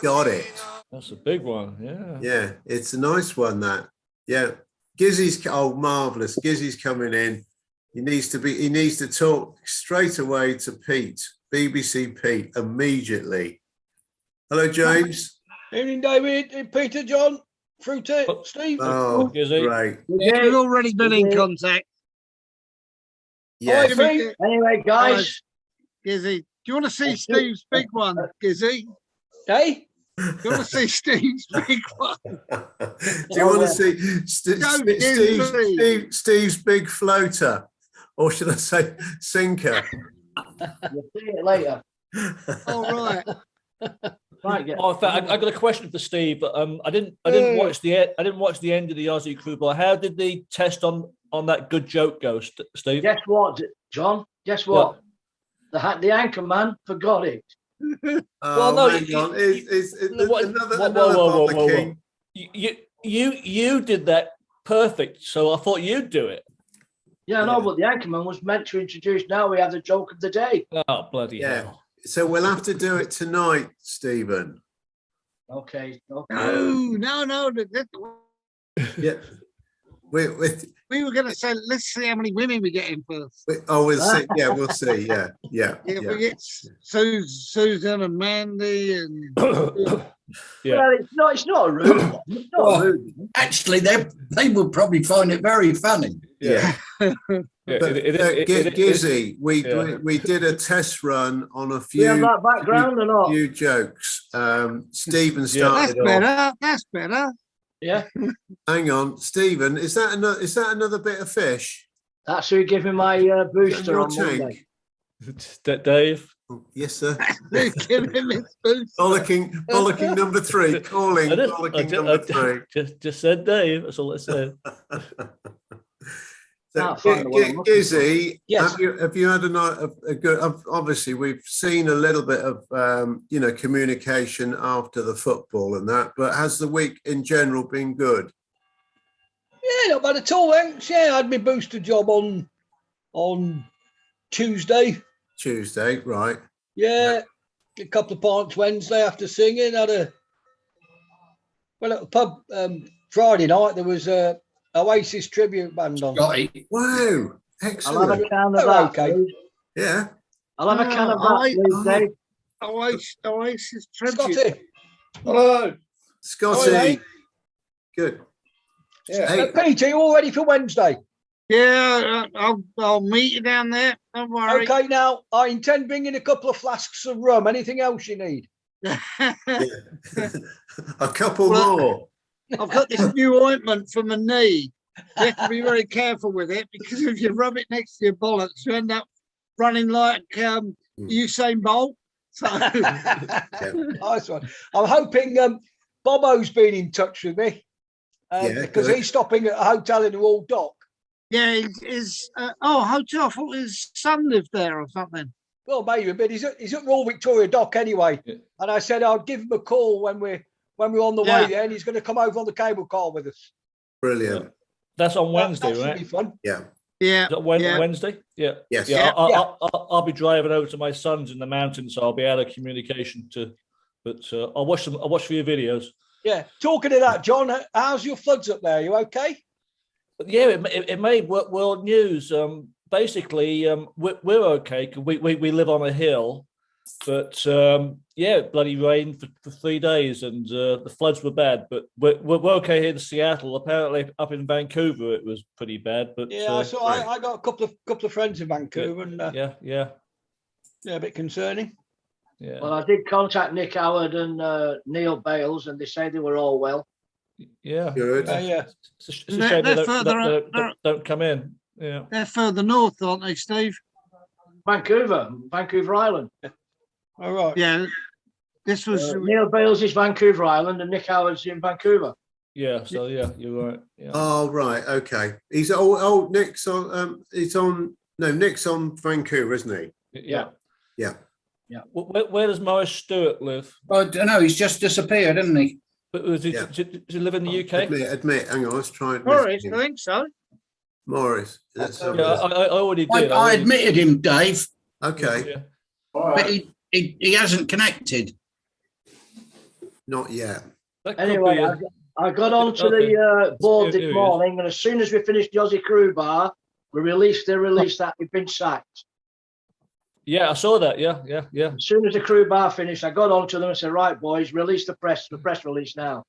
got it. That's a big one. Yeah. Yeah, it's a nice one, that. Yeah. Gizzy's marvelous. Gizzy's coming in. He needs to talk straight away to Pete, BBC Pete, immediately. Hello, James. Evening, David, Peter, John, Fruity, Steve. Oh, great. Yeah, we've already been in contact. Yeah. Anyway, guys. Gizzy, do you want to see Steve's big one, Gizzy? Hey? Do you want to see Steve's big one? Do you want to see Steve's big floater? Or should I say sinker? You'll see it later. All right. Right, yeah. In fact, I got a question for Steve. But I didn't watch the end of the Aussie Crew Ball. How did the test on that good joke go, Steve? Guess what, John? Guess what? The anchor man forgot it. Well, no, hang on. Another You did that perfect, so I thought you'd do it. Yeah, no, but the anchorman was meant to introduce. Now we have the joke of the day. Oh, bloody hell. So we'll have to do it tonight, Stephen. Okay. No. Yeah. We were going to say, let's see how many women we get in first. We'll see. Yeah, we'll see. Yeah. We get Susan and Mandy and. Yeah. Well, it's not a rude one. It's not a rude one. Actually, they would probably find it very funny. Yeah. Gizzy, we did a test run on a few. That background or not? Few jokes. Stephen started. That's better. Yeah. Hang on, Stephen. Is that another bit of fish? That's who gave me my booster on tank? Monday. Dave. Oh, yes, sir. Bollocking number 3. Bollocking number 3. Just said Dave. That's all I said. So, Gizzy, yes. have you had a good? Obviously, we've seen a little bit of communication after the football and that, but has the week in general been good? Yeah, not bad at all. Thanks. Yeah, I had my booster job on Tuesday. Tuesday, right? Yeah, a couple of pints Wednesday after singing. Had at the pub Friday night. There was a Oasis tribute band on. Wow, excellent. I'll have a can of that. Okay. Yeah. I'll have a can of that, Oasis tribute. Scotty. Hello. Scotty. Hello, good. Yeah. Hey. Peter, you all ready for Wednesday? Yeah, I'll meet you down there. Don't worry. Okay, now I intend bringing a couple of flasks of rum. Anything else you need? A couple more. I've got this new ointment for my knee. You have to be very careful with it because if you rub it next to your bollocks, you end up running like Usain Bolt. So. Nice one. I'm hoping Bobo's been in touch with me because he's stopping at a hotel in the Wall Dock. Yeah, hotel. I thought his son lived there or something. Well, maybe, but he's at Royal Victoria Dock anyway. Yeah. And I said I'll give him a call when we're on the way there, and he's going to come over on the cable car with us. Brilliant. That's on Wednesday, right? Be fun. Yeah. Yeah. Is that Wednesday? Yeah. Yes. Yeah. I'll be driving over to my son's in the mountains, so I'll be out of communication but I'll watch for your videos. Yeah. Talking of that, John, how's your floods up there? You okay? Yeah, it made world news. Basically, we're okay because we live on a hill, but bloody rain for 3 days, and the floods were bad. But we're okay here in Seattle. Apparently, up in Vancouver, it was pretty bad. But yeah, so I got a couple of friends in Vancouver, and yeah, a bit concerning. Yeah. Well, I did contact Nick Howard and Neil Bales, and they say they were all well. Yeah, good. Yeah. It's a shame they don't come in. Yeah, they're further north, aren't they, Steve? Vancouver Island. All right. Yeah, this was Neil Bales is Vancouver Island, and Nick Howard's in Vancouver. Yeah, so you're right. Yeah. Oh right, okay. Nick's on. Nick's on Vancouver, isn't he? Yeah. Yeah. Yeah. Where does Morris Stewart live? I don't know. He's just disappeared, hasn't he? But does he live in the UK? Admit. Hang on, let's try it. Morris, I think so. Morris. I already did. I admitted him, Dave. Okay. Yeah. But he hasn't connected. Not yet. That could Anyway, be I got onto Okay. the board Here he this is. morning, and as soon as we finished the Aussie Crew Bar, they released that we've been sacked. Yeah, I saw that. Yeah. As soon as the Crew Bar finished, I got onto them and said, "Right, boys, release the press release now."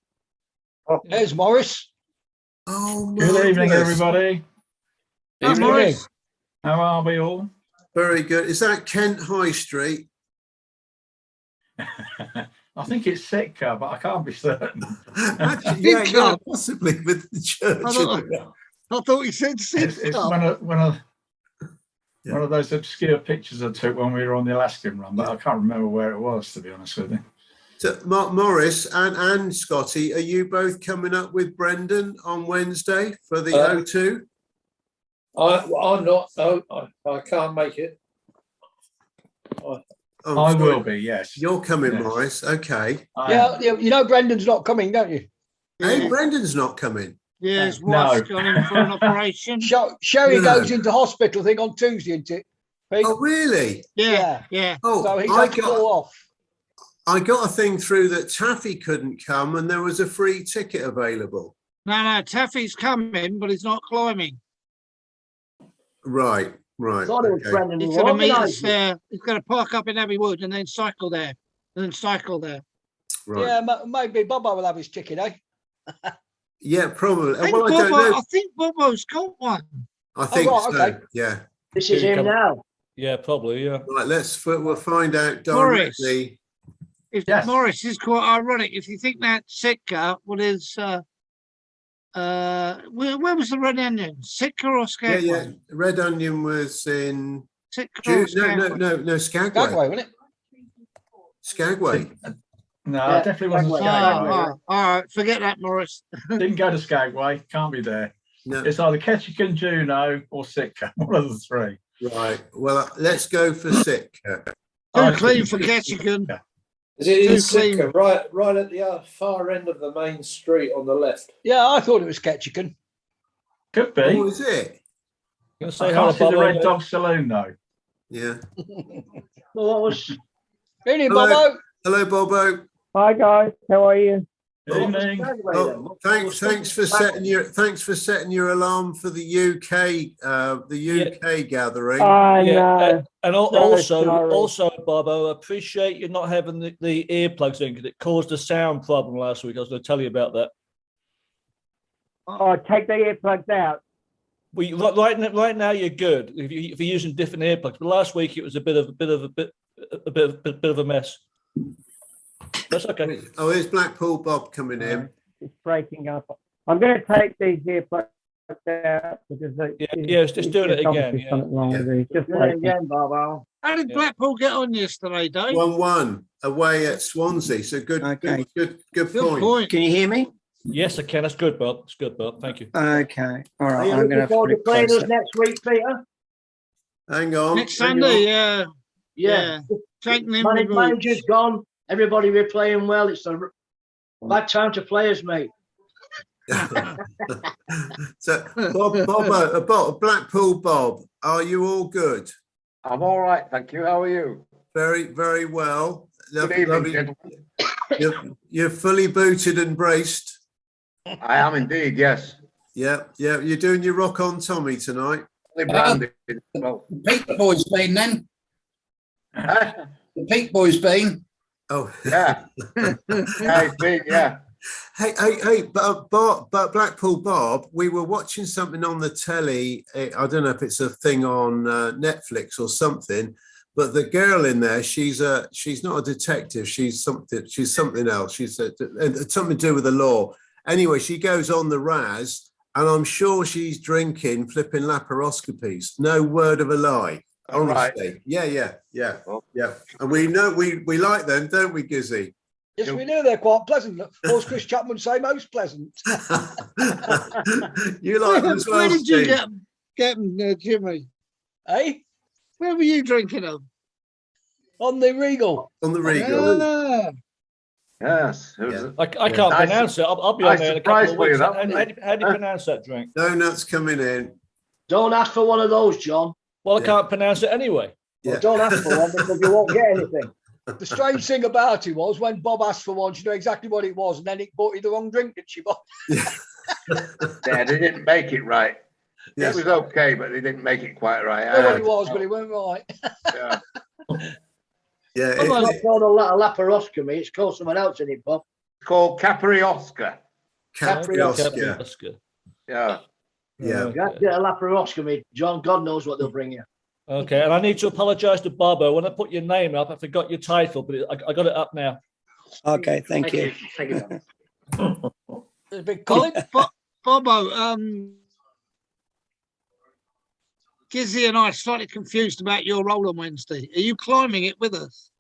There's Morris. Oh, Good evening, marvellous. everybody. Hi, Evening. Morris. How are we all? Very good. Is that Kent High Street? I think it's Sitka, but I can't be certain. Actually, yeah, Sitka. possibly with the church. I thought he said It's six. one of those obscure pictures I took when we were on the Alaskan run, but I can't remember where it was, to be honest with you. So, Morris and Scotty, are you both coming up with Brendan on Wednesday for the O2? I'm not. No, I can't make it. Oh, I sorry. will be, yes. You're coming, Yes. Morris. Okay. Yeah, you know Brendan's not coming, don't you? Hey, Brendan's not coming. Yeah, his No. wife's gone in for an operation. Sherry No. goes into hospital, I think, on Tuesday, isn't it? Pete? Oh, really? Yeah. Oh, So he's I had to call got off. a thing through that Taffy couldn't come and there was a free ticket available. No, Taffy's coming, but he's not climbing. Right. I thought it was Okay. Brendan who He's going to meet us organised it. there. He's going to park up in Abbey Wood and then cycle there. Right. Yeah, maybe Bobo will have his ticket, eh? Yeah, probably. I think, Well, I don't Bobo, know. I think Bobo's got one. I think right, so. okay. Yeah. This is him now. Yeah, probably. Yeah. Right. We'll find out Morris. directly. Yes. Morris is quite ironic. If you think that Sitka, what is where was the Red Onion? Sitka or Yeah, Skagway? yeah. Red Onion was in Sitka June. or Skagway? No, Skagway. Skagway, wasn't it? Skagway. No, Yeah, I definitely wasn't Skagway. Skagway. All right, forget that, Morris. Didn't go to Skagway, can't be there. No. It's either Ketchikan, Juneau, or Sitka, one of the three. Right. Well, let's go for Sitka. Too clean for Ketchikan. Is it in Too Sitka, right at the far end of the main street on the left? Yeah, I thought it was Ketchikan. Could be. Oh, is it? Gonna I say hi can't to see the Bobo. Red Dog Saloon, though. Yeah. Well, what was Evening, Hello. Bobo. Hello, Bobo. Hi guys, how are you? Evening. Skagway then? Oh, thanks for setting your alarm for the UK gathering. I Yeah, know. and So sorry. also, Bobo, I appreciate you not having the earplugs in because it caused a sound problem last week. I was going to tell you about that. Oh, take the earplugs out. Well, right now you're good if you're using different earplugs. But last week it was a bit of a mess. That's okay. Oh, there's Blackpool Bob coming in. It's breaking up. I'm going to take these earplugs out because It's just doing it again. obviously Yeah. something wrong with these. Just Do it like again, Bobo. How did Yeah. Blackpool get on yesterday, Dave? 1-1 away at Swansea. So good Good point. point. Can you hear me? Yes, I can. That's good, Bob. It's good, Bob. Thank you. Okay. All Are right. you I'm going to looking have to forward put to it playing us closer. next week, Peter? Hang on. Next hang Sunday, on. yeah. Taking them with Manager's gone. Everybody we're playing well. It's a bad time to play us, mate. So, Blackpool Bob, are you all good? I'm all right, thank you. How are you? Very, very well. Good evening, gentlemen. You're fully booted and braced. I am indeed, yes. Yeah. You're doing your rock on Tommy tonight. Fully branded. Well, Peak Boy's been then. huh? The Peak Boy's been. Oh, Yeah. Yeah, it's been, yeah. Hey, but Blackpool Bob, we were watching something on the telly. I don't know if it's a thing on Netflix or something, but the girl in there, she's not a detective. She's something else. She's something to do with the law. Anyway, she goes on the Raz, and I'm sure she's drinking flipping laparoscopies. No word of a lie. Honestly. Right. Yeah. Well. Yeah. And we know we like them, don't we, Gizzy? Yes, we do. They're quite pleasant. As Chris Chapman say, most pleasant. You like them as well, Where did you Steve? get them, Jimmy? Eh? Where were you drinking them? On the Regal. On the Regal. Ah, Yes. It was- Yeah. I can't I pronounce it. I'll be I on there in a couple of surprised by weeks. that, How do you pronounce that drink? Donuts coming in. Don't ask for one of those, John. Well, I Yeah. can't pronounce it anyway. Yeah. Well, don't ask for one because you won't get anything. The strange thing about it was when Bob asked for one, she knew exactly what it was, and then it bought you the wrong drink, did she, Bob? Yeah, they didn't make it right. Yes. It was okay, but they didn't make it quite right. I know what it was, but it weren't right. Yeah. Yeah, It's not called a laparoscopy. It's called someone else in it, Bob. It's called Capri Oscar. Capri Oscar. Yeah. Yeah. You have to get a laparoscopy, John. God knows what they'll bring you. Okay, and I need to apologise to Bobo. When I put your name up, I forgot your title, but I got it up now. Okay, thank you. Thank you. There's a big Colin. Bobo, Gizzy and I are slightly confused about your role on Wednesday. Are you climbing it with us?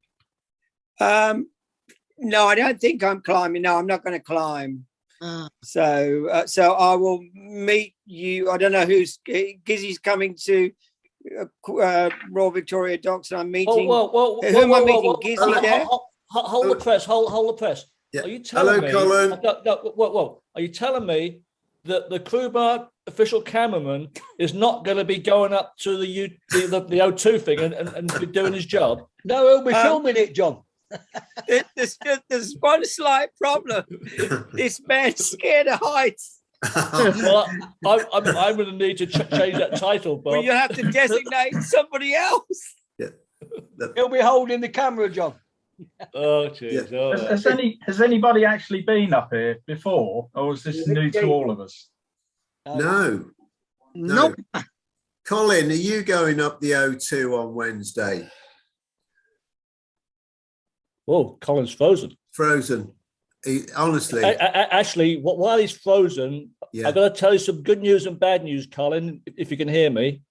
No, I don't think I'm climbing. No, I'm not going to climb. Uh, So I will meet you. I don't know who's Gizzy's coming to Royal Victoria Docks, and I'm meeting. Whoa, who am I meeting? Gizzy there? Hold the press. Hold the press. Yeah. Are you telling me? Colin. Whoa. Are you telling me that the crew bar official cameraman is not going to be going up to the O2 thing and be doing his job? No, he'll be filming it, John. There's one slight problem. This man's scared of heights. Well, I'm going to need to change that title, Bob. Well, you'll have to designate somebody else. Yeah. He'll be holding the camera, John. Oh, jeez. Yeah. All right. Has anybody actually been up here before, or is this new to all of us? No. Nope. Colin, are you going up the O2 on Wednesday? Oh, Colin's frozen. Frozen. Honestly. Actually, while he's frozen, Yeah. I've got to tell you some good news and bad news, Colin, if you can hear me.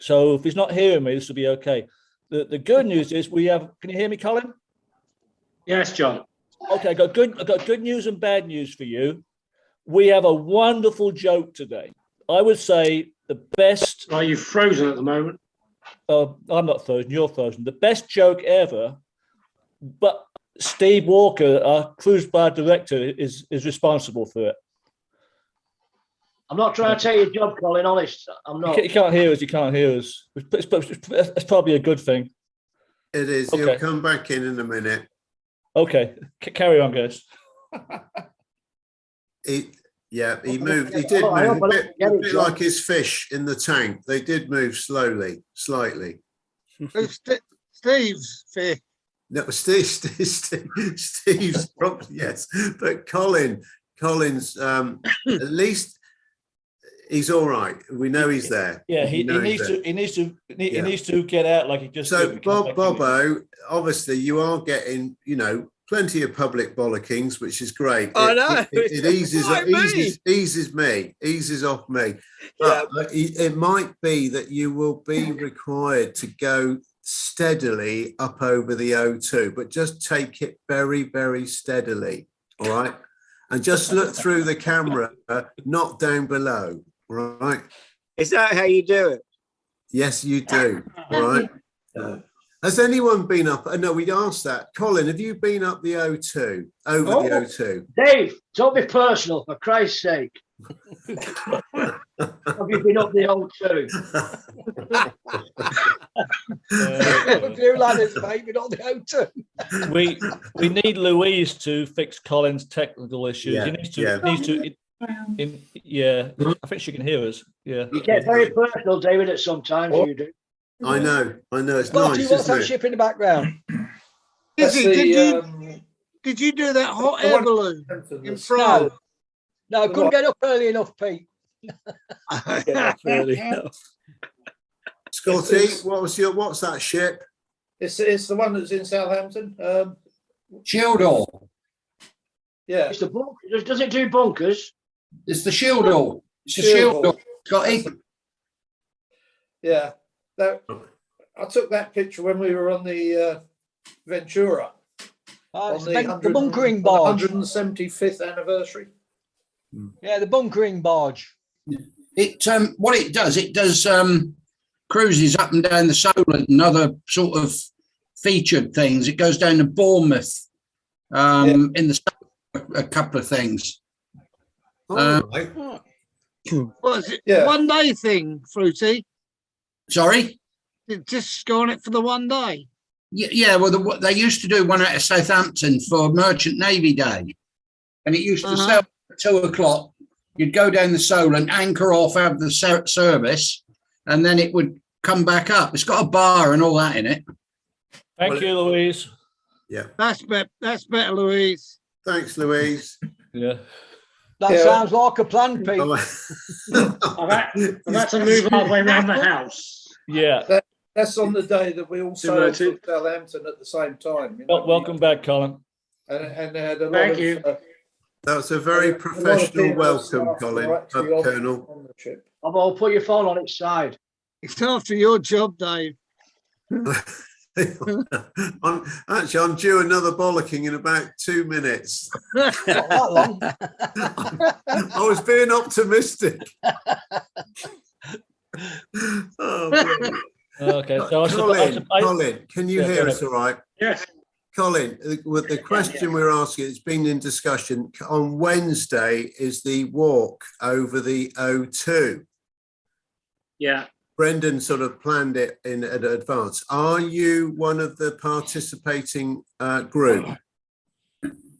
So if he's not hearing me, this will be okay. The good news is we have. Can you hear me, Colin? Yes, John. Okay, I got good news and bad news for you. We have a wonderful joke today. I would say the best. Are you frozen at the moment? I'm not frozen. You're frozen. The best joke ever. But Steve Walker, our cruise bar director, is responsible for it. I'm not trying to take your job, Colin. Honest, I'm not. You can't hear us. You can't hear us. It's probably a good thing. It is. Okay. He'll come back in a minute. Okay, carry on, guys. He moved. He did move a bit like his fish in the tank. They did move slowly, slightly. Steve's fish. No, Steve's probably, yes, but Colin's at least he's all right. We know he's there. Yeah, he needs to get out like he just. So did. Bobo, obviously you are getting plenty of public bollockings, which is great. I know. It eases off me. But it might be that you will be required to go steadily up over the O2, but just take it very, very steadily. All right. And just look through the camera, not down below. All right. Is that how you do it? Yes, you do. All right. Has anyone been up? No, we'd asked that. Colin, have you been up the O2? The O2? Dave, don't be personal, for Christ's sake. Have you been up the O2? You ladders, mate, but not the O2. We need Louise to fix Colin's technical issues. Yeah, He needs to. I think she can hear us. Yeah. You get very personal, David, at sometimes. You do. I know. It's Scotty, nice, what's that isn't it? ship in the background? Did you do that hot air balloon in France? No, couldn't get up early enough, Pete. Scotty, what's that ship? It's the one that's in Southampton. Shieldall. Yeah. It's the bunkers. Does it do bunkers? It's the Shieldall. It's a Shieldall. Scotty. Yeah. I took that picture when we were on the Ventura. It's the bunkering barge. 175th anniversary. Yeah, the bunkering barge. What it does cruises up and down the Solent and other sort of featured things. It goes down to Bournemouth in the a couple of things. Right. What is it? Yeah. 1 day thing, Fruity? Sorry? Just go on it for the 1 day. Yeah, well, what they used to do one out of Southampton for Merchant Navy Day, and it used to start at 2 o'clock. You'd go down the Solent, anchor off, have the service, and then it would come back up. It's got a bar and all that in it. Thank you, Louise. Yeah. That's better, Louise. Thanks, Louise. Yeah. That sounds like a plan, Pete. I've had to move halfway around the house. Yeah. That's on the day that we all sailed to Southampton at the same time. You know? Welcome back, Colin. And they had a lot Thank of, you. That was a very professional welcome, Colin, Colonel. on the ship. I'll put your phone on its side. It's after your job, Dave. Actually, I'm due another bollocking in about 2 minutes. Not that long. I was being optimistic. Oh, Okay. So Colin, can you hear us all right? Yes. Colin, the question we're asking, it's been in discussion. On Wednesday is the walk over the O2. Yeah. Brendan sort of planned it in advance. Are you one of the participating group?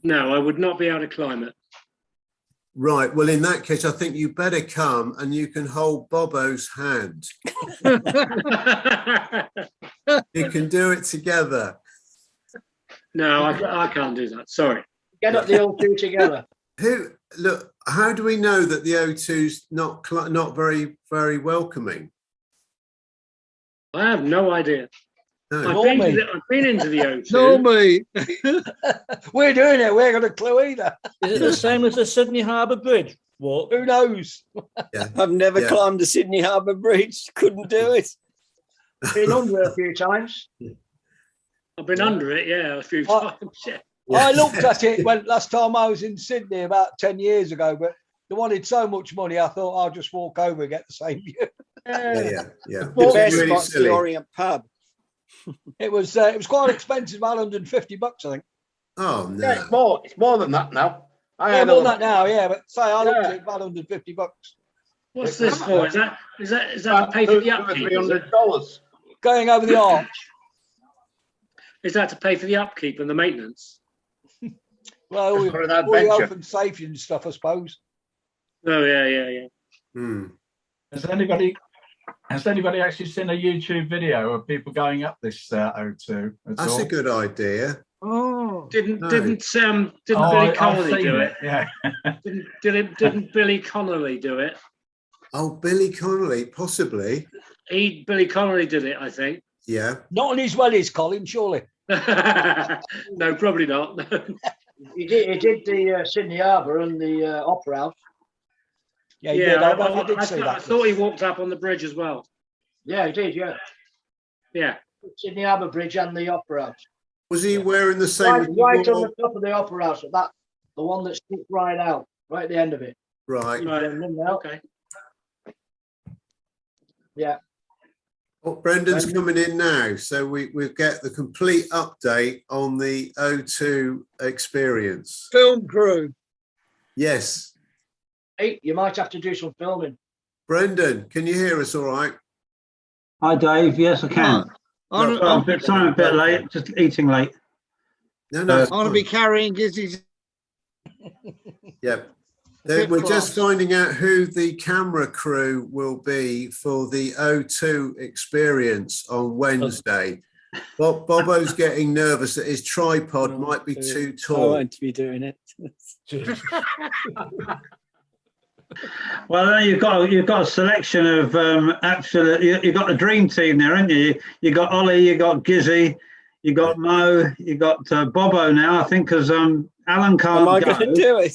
No, I would not be able to climb it. Right. Well, in that case, I think you better come and you can hold Bobo's hand. You can do it together. No, I can't do that. Sorry. Get up the O2 together. Look, how do we know that the O2's not very, very welcoming? I have no idea. No. I've been into the O2. No, me. We're doing it. We ain't got a clue either. is it the same as the Sydney Harbour Bridge walk? Who knows? Yeah. I've never climbed the Sydney Harbour Bridge. Couldn't do it. Been under it a few times. I've been under it, a few times. Yeah. I looked at it when last time I was in Sydney about 10 years ago, but they wanted so much money, I thought I'll just walk over and get the same view. Yeah. The It's best really spot's silly. the Orient pub. It was quite expensive, about $150, I think. Oh no. Yeah, it's more than that now. Yeah, more than that now, but say I looked at it, about $150. What's this for? Is that to pay for the upkeep? $300. Going over the arch. Is that to pay for the upkeep and the maintenance? Well, all For an the adventure. open safety and stuff, I suppose. Oh yeah. Hmm. Has anybody actually seen a YouTube video of people going up this O2? That's a good idea. Oh, Didn't No. Billy I've Connolly seen do it, it? yeah. Didn't Billy Connolly do it? Oh, Billy Connolly, possibly. Billy Connolly did it, I think. Yeah. Not on his wellies, Colin, surely. No, probably not. He did the Sydney Harbour and the Opera House. Yeah, he Yeah, did. I did see I that. thought he walked up on the bridge as well. Yeah, he did, yeah. Yeah. Sydney Harbour Bridge and the Opera House. Was he wearing the same? Right on the top of the Opera House, the one that sticks right out, right at the end of it. Right. Okay. Yeah. Well, Brendan's coming in now, so we'll get the complete update on the O2 experience. film crew. Yes. Hey, you might have to do some filming. Brendan, can you hear us all right? Hi, Dave. Yes, I can. I'm Sorry, I'm a bit late. Just eating late. No, going to be carrying Gizzy's. Yep. Bit We're cross. just finding out who the camera crew will be for the O2 experience on Wednesday. Bobo's getting nervous that his tripod might be too I tall. won't be doing it. Well, you've got a selection of absolute. You've got a dream team there, haven't you? You got Ollie, you got Gizzy, you got Mo, you got Bobo now. I think because Alan can't Am I go. going to do it?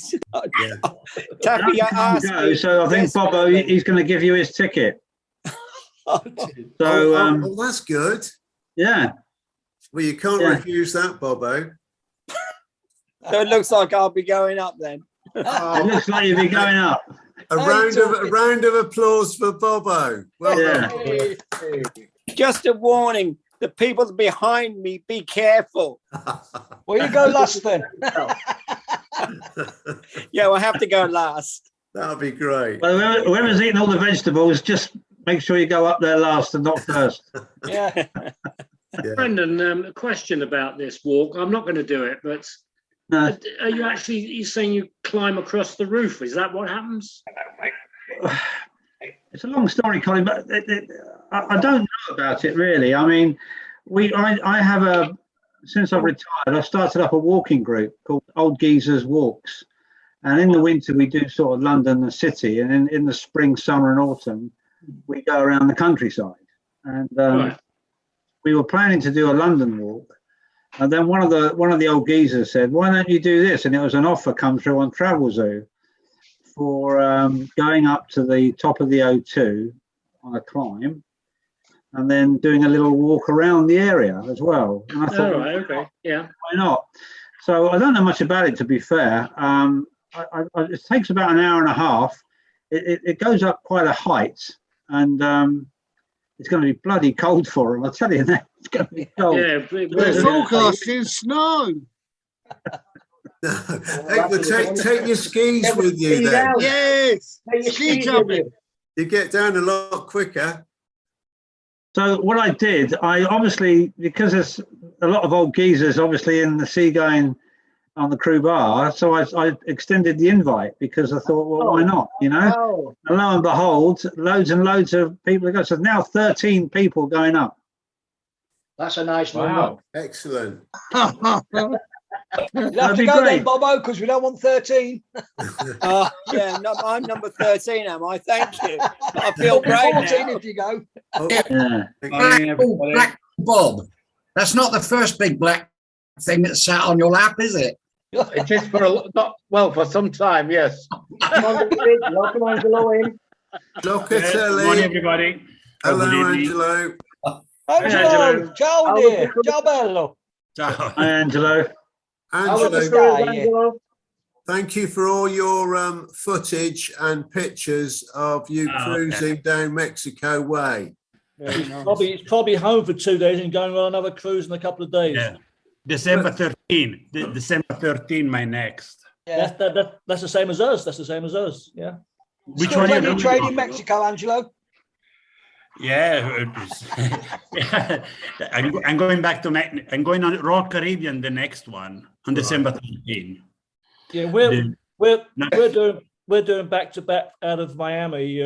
Taffy Alan can't asked go, me so I think Bobo he's going to give you his ticket. So well, that's good. yeah. Well, you can't refuse that, Bobo. So it looks like I'll be going up then. It looks like you'll be going up. A round of applause for Bobo. Well done. Just a warning. The people behind me, be careful. Well, you go last then. Yeah, we'll have to go last. That'll be great. Well, whoever's eating all the vegetables, just make sure you go up there last and not first. Yeah. Brendan, a question about this walk. I'm not going to do it, but No. are you saying you climb across the roof? Is that what happens? It's a long story, Colin, but I don't know about it really. I mean, I have since I've retired, I started up a walking group called Old Geezers Walks. And in the winter, we do sort of London, the city, and in the spring, summer, and autumn, we go around the countryside. And we were planning to do a London walk, and then one of the old geezers said, "Why don't you do this?" And it was an offer come through on Travel Zoo for going up to the top of the O2 on a climb, and then doing a little walk around the area as well. And I thought, okay, yeah, why not? So I don't know much about it, to be fair. It takes about an hour and a half. It goes up quite a height, and it's going to be bloody cold for them. I'll tell you that. It's going to be cold. Yeah, They're forecasting snow. Hey, well, take your skis with you then. Yes, ski jumping. You get down a lot quicker. So what I did, I obviously, because there's a lot of old geezers obviously in the sea going on the crew bar, so I extended the invite because I thought, well, why not, you know? And lo and behold, loads and loads of people go. So now 13 people going up. That's a nice Wow. number. Excellent. You'll have to go then, Bobo, because we don't want 13. Yeah, no, I'm number 13, am I? Thank you. I feel great 14 now. if you go. Black Bob. That's not the first big black thing that sat on your lap, is it? It is for some time, yes. Come on, David. Welcome, Angelo, in. Look at Good morning, everybody. Hello, Good evening. Angelo. Angelo, ciao dear. Ciao bello. Ciao. Hi, Angelo. Angelo, thank you for all your footage and pictures of you cruising down Mexico way. Yeah, he's probably home for 2 days and going on another cruise in a couple of days. Yeah. December 13. December 13, my next. Yeah. That's the same as us. That's the same as us. Yeah. Which Still one are you plenty of doing? trade in Mexico, Angelo? Yeah, I'm going back to I'm going on Royal Caribbean, the next one on December 13. Yeah, we're doing back to back out of Miami.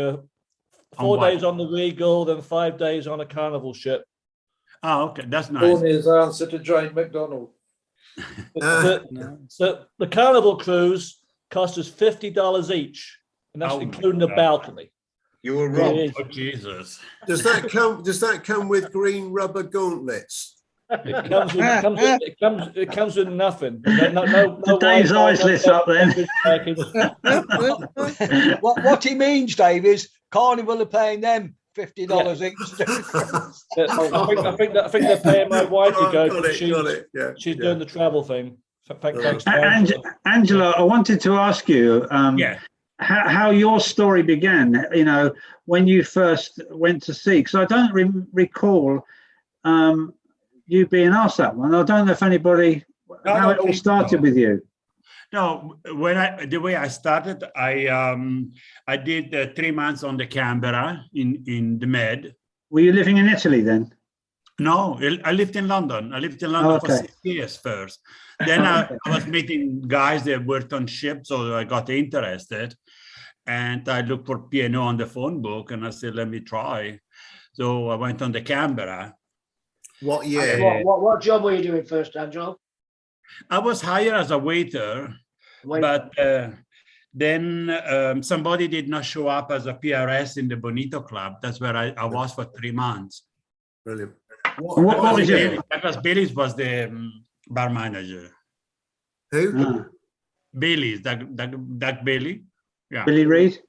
4 days on the Regal, then 5 days on a Carnival ship. Oh, okay, that's nice. Born is answer to Jane McDonald. The Carnival cruise cost us $50 each, and that's including the balcony. You were wrong. Oh, Jesus. Does that come with green rubber gauntlets? It comes with nothing. No Dave's eyes lit up then. What he means, Dave, is Carnival are paying them $50 each. I think they're paying my wife to go. Got it. Yeah, she's doing the travel thing. Thanks, Angela, I wanted to ask you how your story began, you know, when you first went to sea, because I don't recall you being asked that one. I don't know if anybody, how it all started with you. No, the way I started, I did 3 months on the Canberra in the Med. Were you living in Italy then? No, I lived in London. I lived in London for 6 years first. Then I was meeting guys that worked on ships, so I got interested. And I looked for P&O on the phone book, and I said, let me try. So I went on the Canberra. What year? What job were you doing first, Angelo? I was hired as a waiter, but then somebody did not show up as a PRS in the Bonito Club. That's where I was for 3 months. Brilliant. What was it? Because Billy's was the bar manager. Who? Billy's, Doug Bailey. Yeah. Billy Reid?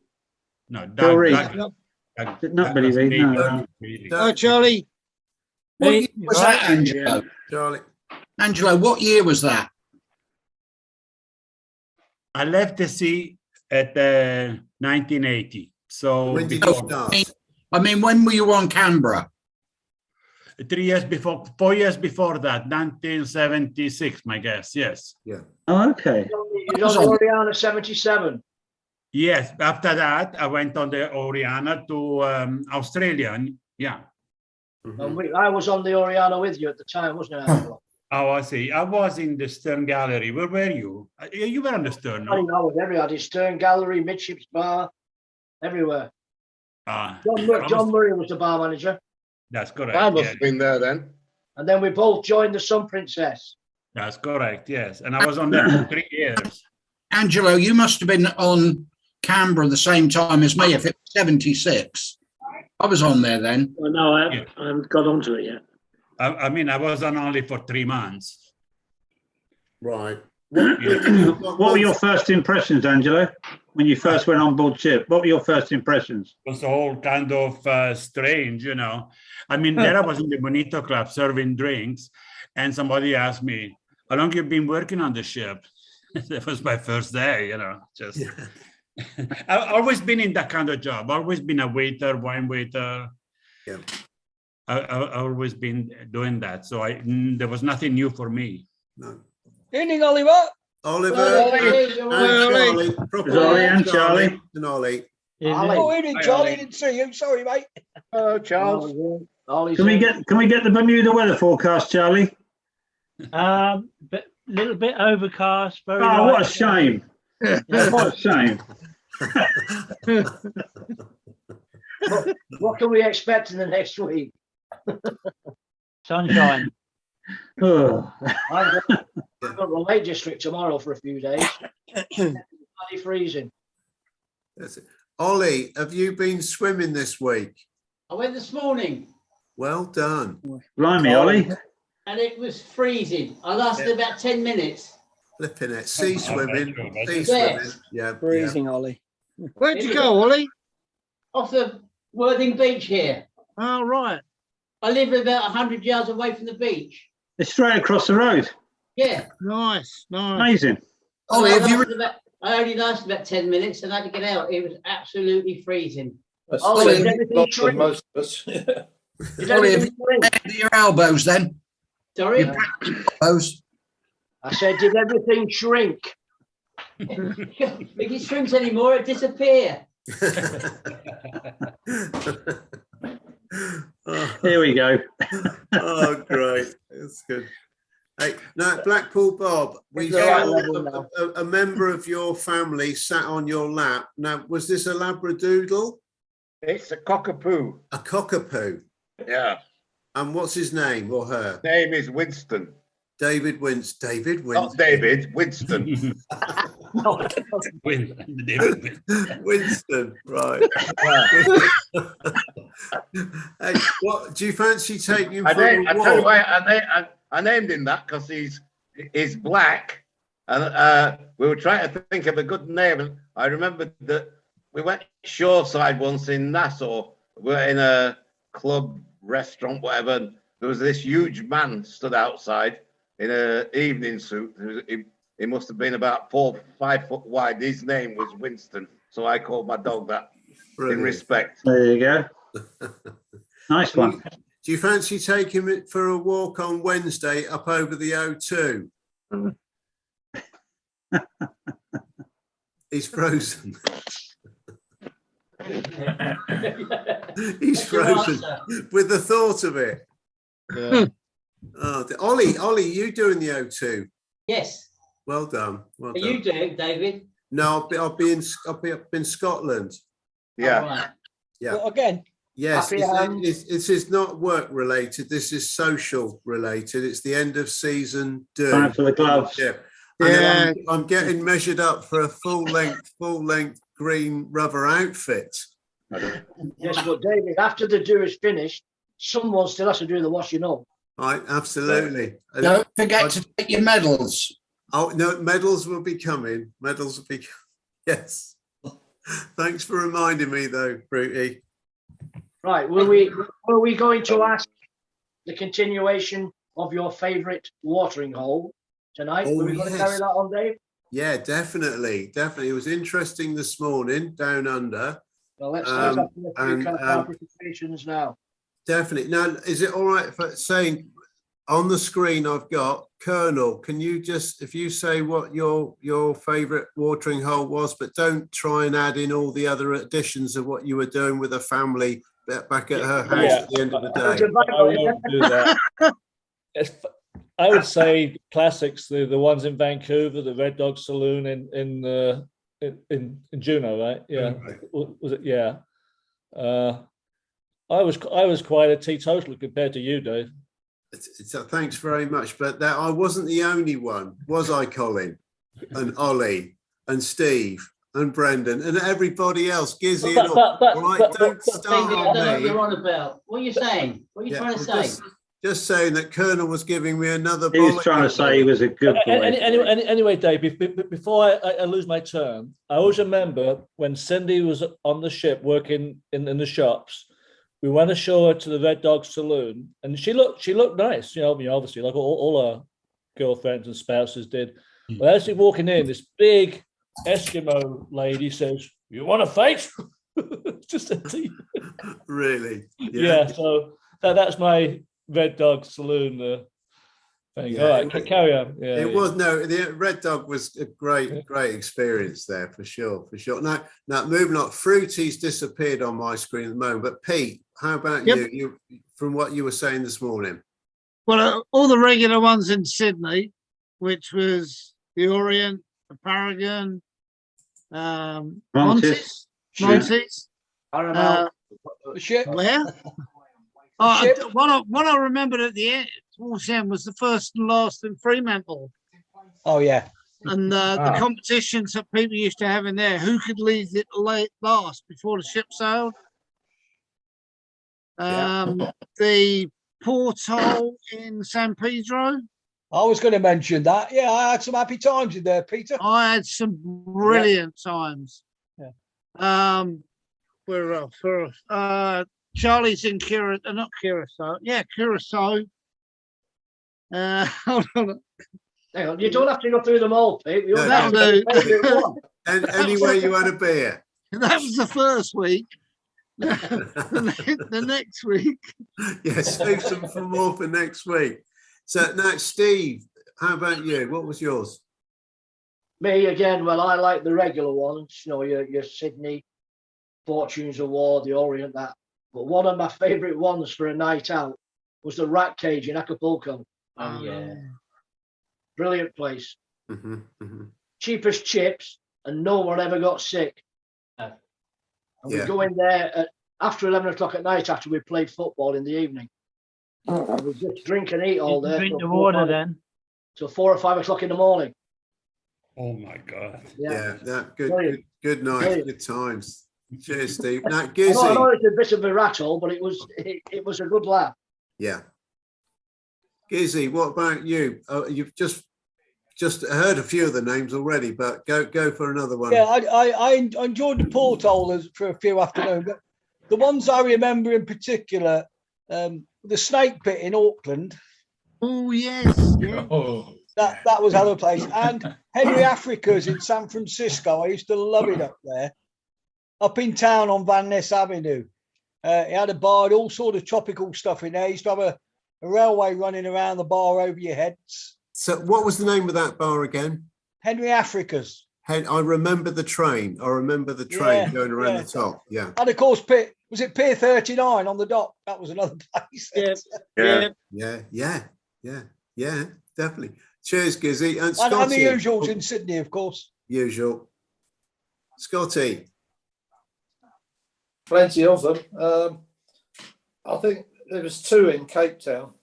No, Bill Reid. Not Billy Reid, no. Oh, Charlie. What year was that, Angelo? Charlie. Angelo, what year was that? I left the sea at 1980. So when did you start? I mean, when were you on Canberra? 3 years before, 4 years before that, 1976, my guess. Yes. Yeah. Oh, okay. You was on the Oriana 77. Yes. After that, I went on the Oriana to Australia. Yeah. And I was on the Oriana with you at the time, wasn't I, Angelo? Oh, I see. I was in the stern gallery. Where were you? You were on the stern, I no? was everywhere. I did stern gallery, midships bar, everywhere. Ah, John Murray was the bar manager. That's correct. I must yes. have been there then. And then we both joined the Sun Princess. That's correct, yes. And I was on there for 3 years. Angelo, you must have been on Canberra the same time as me, if it was 76. I was on there then. Well, no, I haven't got onto it yet. I mean, I was on only for 3 months. Right. What were your first impressions, Angelo, when you first went on board ship? What were your first impressions? It was all kind of strange, you know. I mean, there I was in the Bonito Club serving drinks, and somebody asked me, how long you been working on the ship? That was my first day, you know, just... I've always been in that kind of job. Always been a waiter, wine waiter. Yeah. I've always been doing that. So there was nothing new for me. No. Evening, Oliver. Oliver and Charlie. Ollie and Charlie. And Ollie. Oh, evening, Charlie. Ollie. Didn't see you. Sorry, mate. Oh, Charles. Can we get the Bermuda weather forecast, Charlie? But little bit overcast. Very. Oh, what a shame! What a shame. What can we expect in the next week? Sunshine. Oh. I've got the Lake District tomorrow for a few days. Bloody freezing. That's it. Ollie, have you been swimming this week? I went this morning. Well done. Blimey, Ollie. And it was freezing. I lasted about 10 minutes. Flipping it. Sea swimming. Sea Yes. swimming. Yeah. Freezing, Ollie. Where'd you go, Ollie? Off the Worthing Beach here. Oh, right. I live about 100 yards away from the beach. It's straight across the road. Yeah. Nice, nice. Amazing. Ollie, have you... I only lasted about 10 minutes and I had to get out. It was absolutely freezing. Ollie, is everything For most of us. Ollie, have you prepared your elbows then? Sorry? Your practice elbows? I said, did everything shrink? If it shrinks anymore, it disappears. Here we go. Oh, great. That's good. Hey, now, Blackpool Bob, we It's saw all right level now. a member of your family sat on your lap. Now, was this a Labradoodle? It's a cockapoo. A cockapoo? Yeah. And what's his name or her? Name is Winston. David Winston. David Winston. Not David, Winston. Winston, right. Hey, what do you fancy taking him for a I tell you walk? why I named him that because he's black, and we were trying to think of a good name. And I remembered that we went shoreside once in Nassau. We were in a club, restaurant, whatever. And there was this huge man stood outside in an evening suit. He must have been about 4 or 5 foot wide. His name was Winston, so I called my dog that. Brilliant. In respect. There you go. Nice one. Do you fancy taking it for a walk on Wednesday up over the O2? He's frozen. He's frozen with the thought of it. Yeah. Oh, Ollie, you doing the O2? Yes. Well done. Well Are done. you doing, David? No, I'll be up in Scotland. Yeah. Right. Yeah. What, again? Yes, Happy hands. this is not work related. This is social related. It's the end of season do. Time for the gloves. Yeah. And then I'm getting measured up for a full length green rubber outfit. Yes, but David, after the do is finished, someone still has to do the washing up. Right, absolutely. Don't forget to take your medals. Oh no, medals will be coming. Medals will be. Yes. Thanks for reminding me, though, Fruity. Right, were we going to ask the continuation of your favourite watering hole tonight? Oh, Were we going to yes. carry that on, Dave? Yeah, definitely. It was interesting this morning down under. Well, let's have a few and, kind of participations now. Definitely. Now, is it all right for saying on the screen I've got Colonel? Can you just, if you say what your favourite watering hole was, but don't try and add in all the other additions of what you were doing with a family back at her house at the end of the day. I won't do that. I would say classics, the ones in Vancouver, the Red Dog Saloon in Juneau, right? Yeah, was it? Yeah. I was quite a teetotaler compared to you, Dave. Thanks very much, but I wasn't the only one, was I, Colin? And Ollie and Steve and Brendan and everybody else. Gizzy and all. Right, don't start on me. What you're on about. What are you saying? What are you trying to say? Just saying that Colonel was giving me another. He was trying to say he was a good boy. Anyway, Dave, before I lose my turn, I always remember when Cindy was on the ship working in the shops, we went ashore to the Red Dog Saloon, and she looked nice, obviously, like all our girlfriends and spouses did. But as she's walking in, this big Eskimo lady says, "You want a fight?" Just a tea. Really? Yeah. So that's my Red Dog Saloon thing. Yeah, all right, carry on. Yeah, the Red Dog was a great experience there for sure. Now moving on, Fruity's disappeared on my screen at the moment. But Pete, how about you from what you were saying this morning? Well, all the regular ones in Sydney, which was the Orient, the Paragon, Montes. The ship. Where? What I remembered at the end, towards the end, was the first and last in Fremantle. Oh yeah. And the competitions that people used to have in there, who could leave it last before the ship sailed? The porthole in San Pedro. I was going to mention that. Yeah, I had some happy times in there, Peter. I had some brilliant times. Yeah. Where else? Charlie's in not Curacao. Yeah, Curacao. Hold on. Hang on, you don't have to go through them all, Pete. That'll do. And anywhere you had a beer. That was the first week. the next week. Yeah, save some for more for next week. So now, Steve, how about you? What was yours? Me again. Well, I like the regular ones. Your Sydney, Fortunes of War, the Orient, that. But one of my favourite ones for a night out was the Rat Cage in Acapulco. Oh yeah, brilliant place. Cheapest chips, and no one ever got sick. And we go in there after 11 o'clock at night after we played football in the evening. And we just drink and eat all day. Drink the water then. Till 4 or 5 o'clock in the morning. Oh my God! Yeah, good night, Brilliant. good times. Cheers, Steve. Now, I Gizzy. know it's a bit of a rattle, but it was a good laugh. Yeah. Gizzy, what about you? You've just heard a few of the names already, but go for another one. Yeah, I enjoyed the porthole for a few afternoons. But the ones I remember in particular, the Snake Pit in Auckland. Oh yes. Yeah. Oh. That was other place. And Henry Africa's in San Francisco. I used to love it up there. Up in town on Van Ness Avenue. He had a bar, all sort of tropical stuff in there. He used to have a railway running around the bar over your heads. So what was the name of that bar again? Henry Africa's. I remember the train. I remember the train going around the top. Yeah. And of course, was it Pier 39 on the dock? That was another place. Yeah, definitely. Cheers, Gizzy. And Scotty. And the usuals in Sydney, of course. Usual. Scotty. Plenty of them. I think there was two in Cape Town.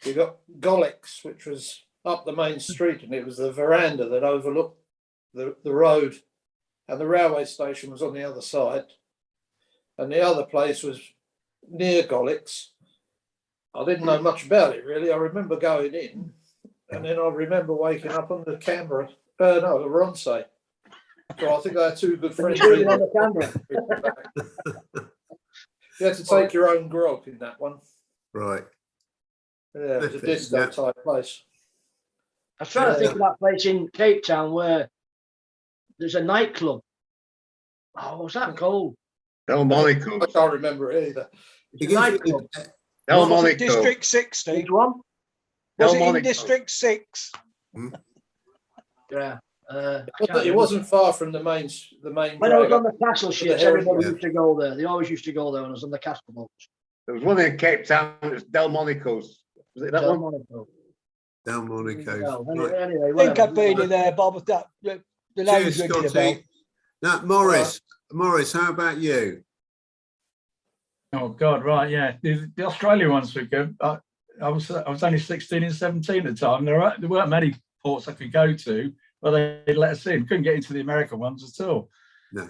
We got Golix, which was up the main street, and it was the veranda that overlooked the road, and the railway station was on the other side. And the other place was near Golix. I didn't know much about it, really. I remember going in, and then I remember waking up on the Canberra, the Ronsay. So I think I had two good friends. On the camera. You had to take your own grog in that one. Right. Yeah, it was a disco type place. I was trying to think of that place in Cape Town where there's a nightclub. Oh, what's that called? Delmonico. I can't remember it either. It's a nightclub. Delmonico. District 60. Which one? Was it in District 6? Yeah. It wasn't far from the main. When I was on the castle the ships, hill. everybody used to go there. They always used to go there when I was on the castle boats. There was one in Cape Town. It was Delmonico's. Was it that one? Delmonico's. Anyway, I think I've been in there, Bob. That the name's Cheers, ringing a bell. Scotty. Now, Morris, how about you? Oh God, right, yeah. The Australia ones were good. I was only 16 and 17 at the time. There weren't many ports I could go to, but they let us in. Couldn't get into the American ones at all. No.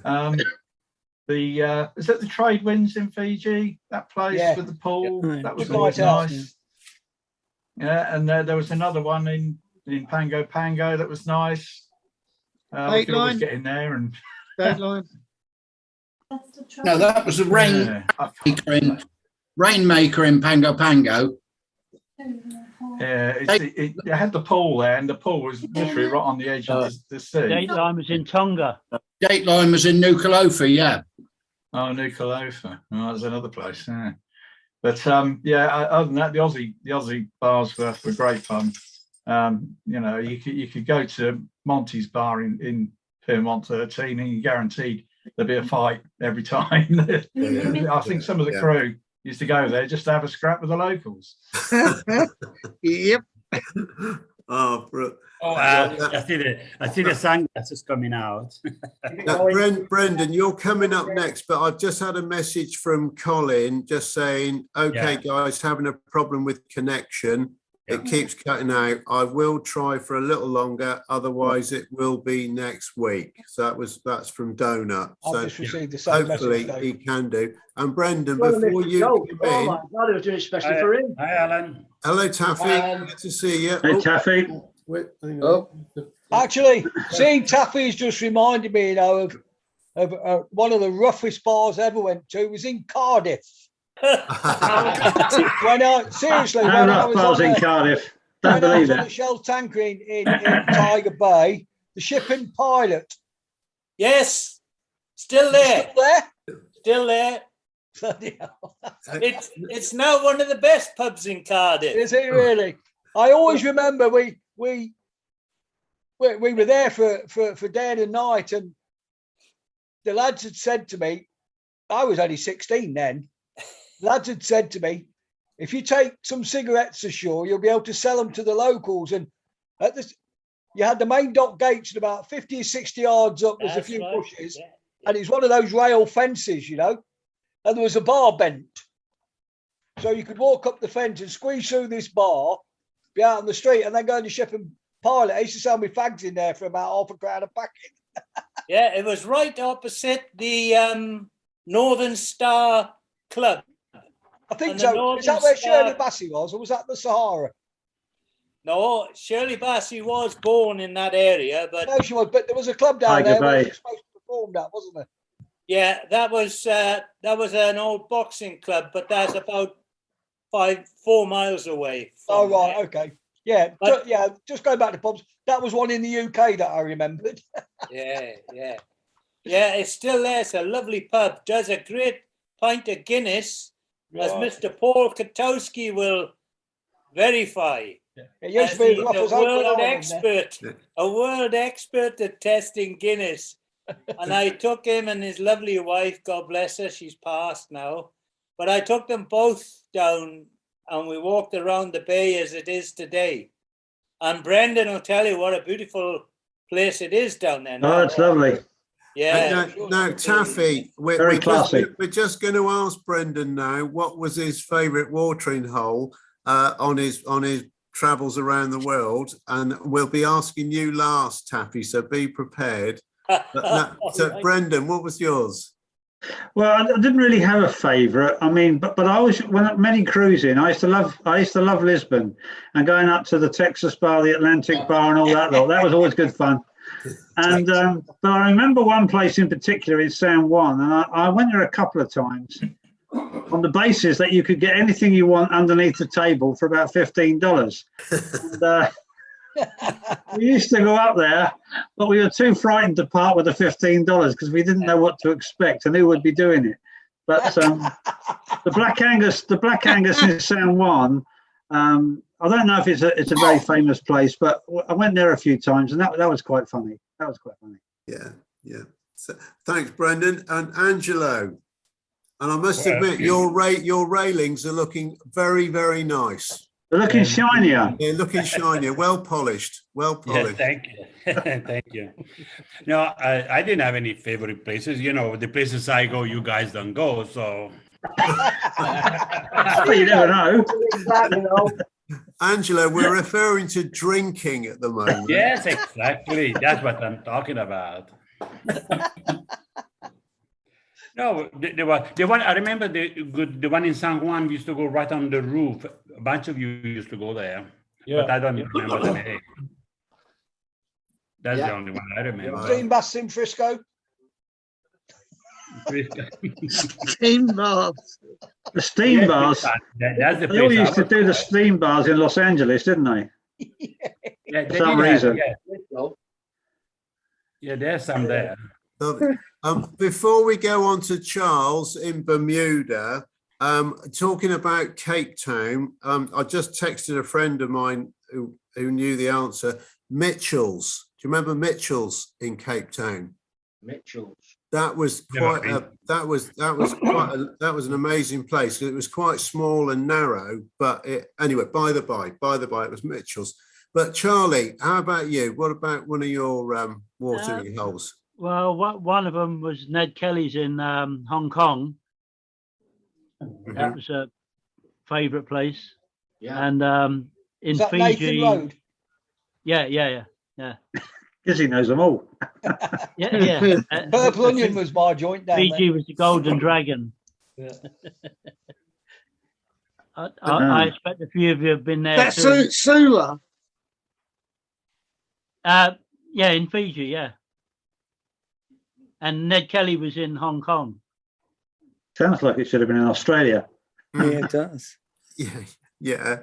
Is that the trade winds in Fiji? That place with the pool. Yeah. That was Good always night out. nice. Yeah, and there was another one in Pango that was nice. We could always get in there and. No, that was a rainmaker in Pango. Yeah, it had the pool there, and the pool was literally right on the edge of the sea. Dateline was in Tonga. Dateline was in Nuku'alofa, yeah. Oh, Nuku'alofa. Oh, that's another place. Yeah. But other than that, the Aussie bars were great fun. You could go to Monty's bar in Piermont 13, and you're guaranteed there'd be a fight every time. I think some of the crew used to go there just to have a scrap with the locals. Yep. Oh, bro. I see the sunglasses coming out. Now, Brendan, you're coming up next, but I've just had a message from Colin just saying, okay, guys, having a problem with connection. It keeps cutting out. I will try for a little longer, otherwise it will be next week. So that's from Donut. I've just received the same hopefully message. he can do. And Brendan, before you come in, oh my God, I was doing it especially for him. Hi, Alan. hello Taffy, good to see you. Hey, Taffy. Wait, hang on. Actually, seeing Taffy's just reminded me, of one of the roughest bars I ever went to. Was in Cardiff. When I was in Cardiff. Don't believe on it. the Shell tanker in Tiger Bay, the shipping pilot. Yes, still there. Still there. Bloody hell. It's now one of the best pubs in Cardiff. Is it really? I always remember we were there for day and night, and the lads had said to me, I was only 16 then. Lads had said to me, if you take some cigarettes ashore, you'll be able to sell them to the locals. And you had the main dock gates, and about 50 or 60 yards up, there's a few bushes. Yeah. And it's one of those rail fences, and there was a bar bent. So you could walk up the fence and squeeze through this bar, be out on the street, and then go to ship and pilot. I used to sell me fags in there for about £half a packet. Yeah, it was right opposite the Northern Star Club. I think so. Is that where Shirley Bassey was, or was that the Sahara? No, Shirley Bassey was born in that area, but no, she was. But there was a club down there where she was supposed to perform that, wasn't there? Yeah, that was an old boxing club, but that's about 4 miles away. Oh right, okay, yeah, but, just going back to pubs. That was one in the UK that I remembered. yeah, it's still there. It's a lovely pub. Does a great pint of Guinness. As Mr. Paul Katowski will verify. It used to be a world expert at testing Guinness. And I took him and his lovely wife, God bless her, she's passed now. But I took them both down and we walked around the bay as it is today. And Brendan will tell you what a beautiful place it is down there now. Oh, it's lovely. Yeah. Now, Taffy, we're just going to ask Brendan now, what was his favourite watering hole on his travels around the world? And we'll be asking you last, Taffy, so be prepared. So, Brendan, what was yours? Well, I didn't really have a favourite. I mean, but I always, when many cruising, I used to love Lisbon and going up to the Texas bar, the Atlantic bar, and all that lot. That was always good fun. And but I remember one place in particular in San Juan, and I went there a couple of times on the basis that you could get anything you want underneath the table for about $15. And, we used to go up there, but we were too frightened to part with the $15 because we didn't know what to expect and who would be doing it. But the Black Angus in San Juan, I don't know if it's a very famous place, but I went there a few times and that was quite funny. That was quite funny. Yeah. So, thanks, Brendan and Angelo. And I must admit, your railings are looking very, very nice. They're looking shinier. They're looking shinier, well polished, well polished. Yeah, thank you. Thank you. No, I didn't have any favorite places. You know, the places I go, you guys don't go. So you never know. Angela, we're referring to drinking at the moment. Yes, exactly. That's what I'm talking about. No, the one I remember the one in San Juan. We used to go right on the roof. A bunch of you used to go there, but I don't remember the name. That's the only one I remember. Steam baths in Frisco. Steam baths. The steam bars. That's the They all place used to do the steam bars in Los Angeles, didn't they? Yeah, For some reason. Yeah, there's some there. Before we go on to Charles in Bermuda, talking about Cape Town, I just texted a friend of mine who knew the answer. Mitchell's. Do you remember Mitchell's in Cape Town? Mitchell's. That was quite that was an amazing place. It was quite small and narrow, but anyway, by the by, it was Mitchell's. But Charlie, how about you? What about one of your watering holes? Well, one of them was Ned Kelly's in Hong Kong. That was a favourite place. Yeah. And in that Fiji. Nathan Road? Yeah. Because he knows them all. Yeah. Purple Onion was my joint down Fiji there. was the Golden Dragon. Yeah. I expect a few of you have been there. That's Sula. Yeah, in Fiji, yeah. And Ned Kelly was in Hong Kong. Sounds like it should have been in Australia. Yeah, it does. Yeah.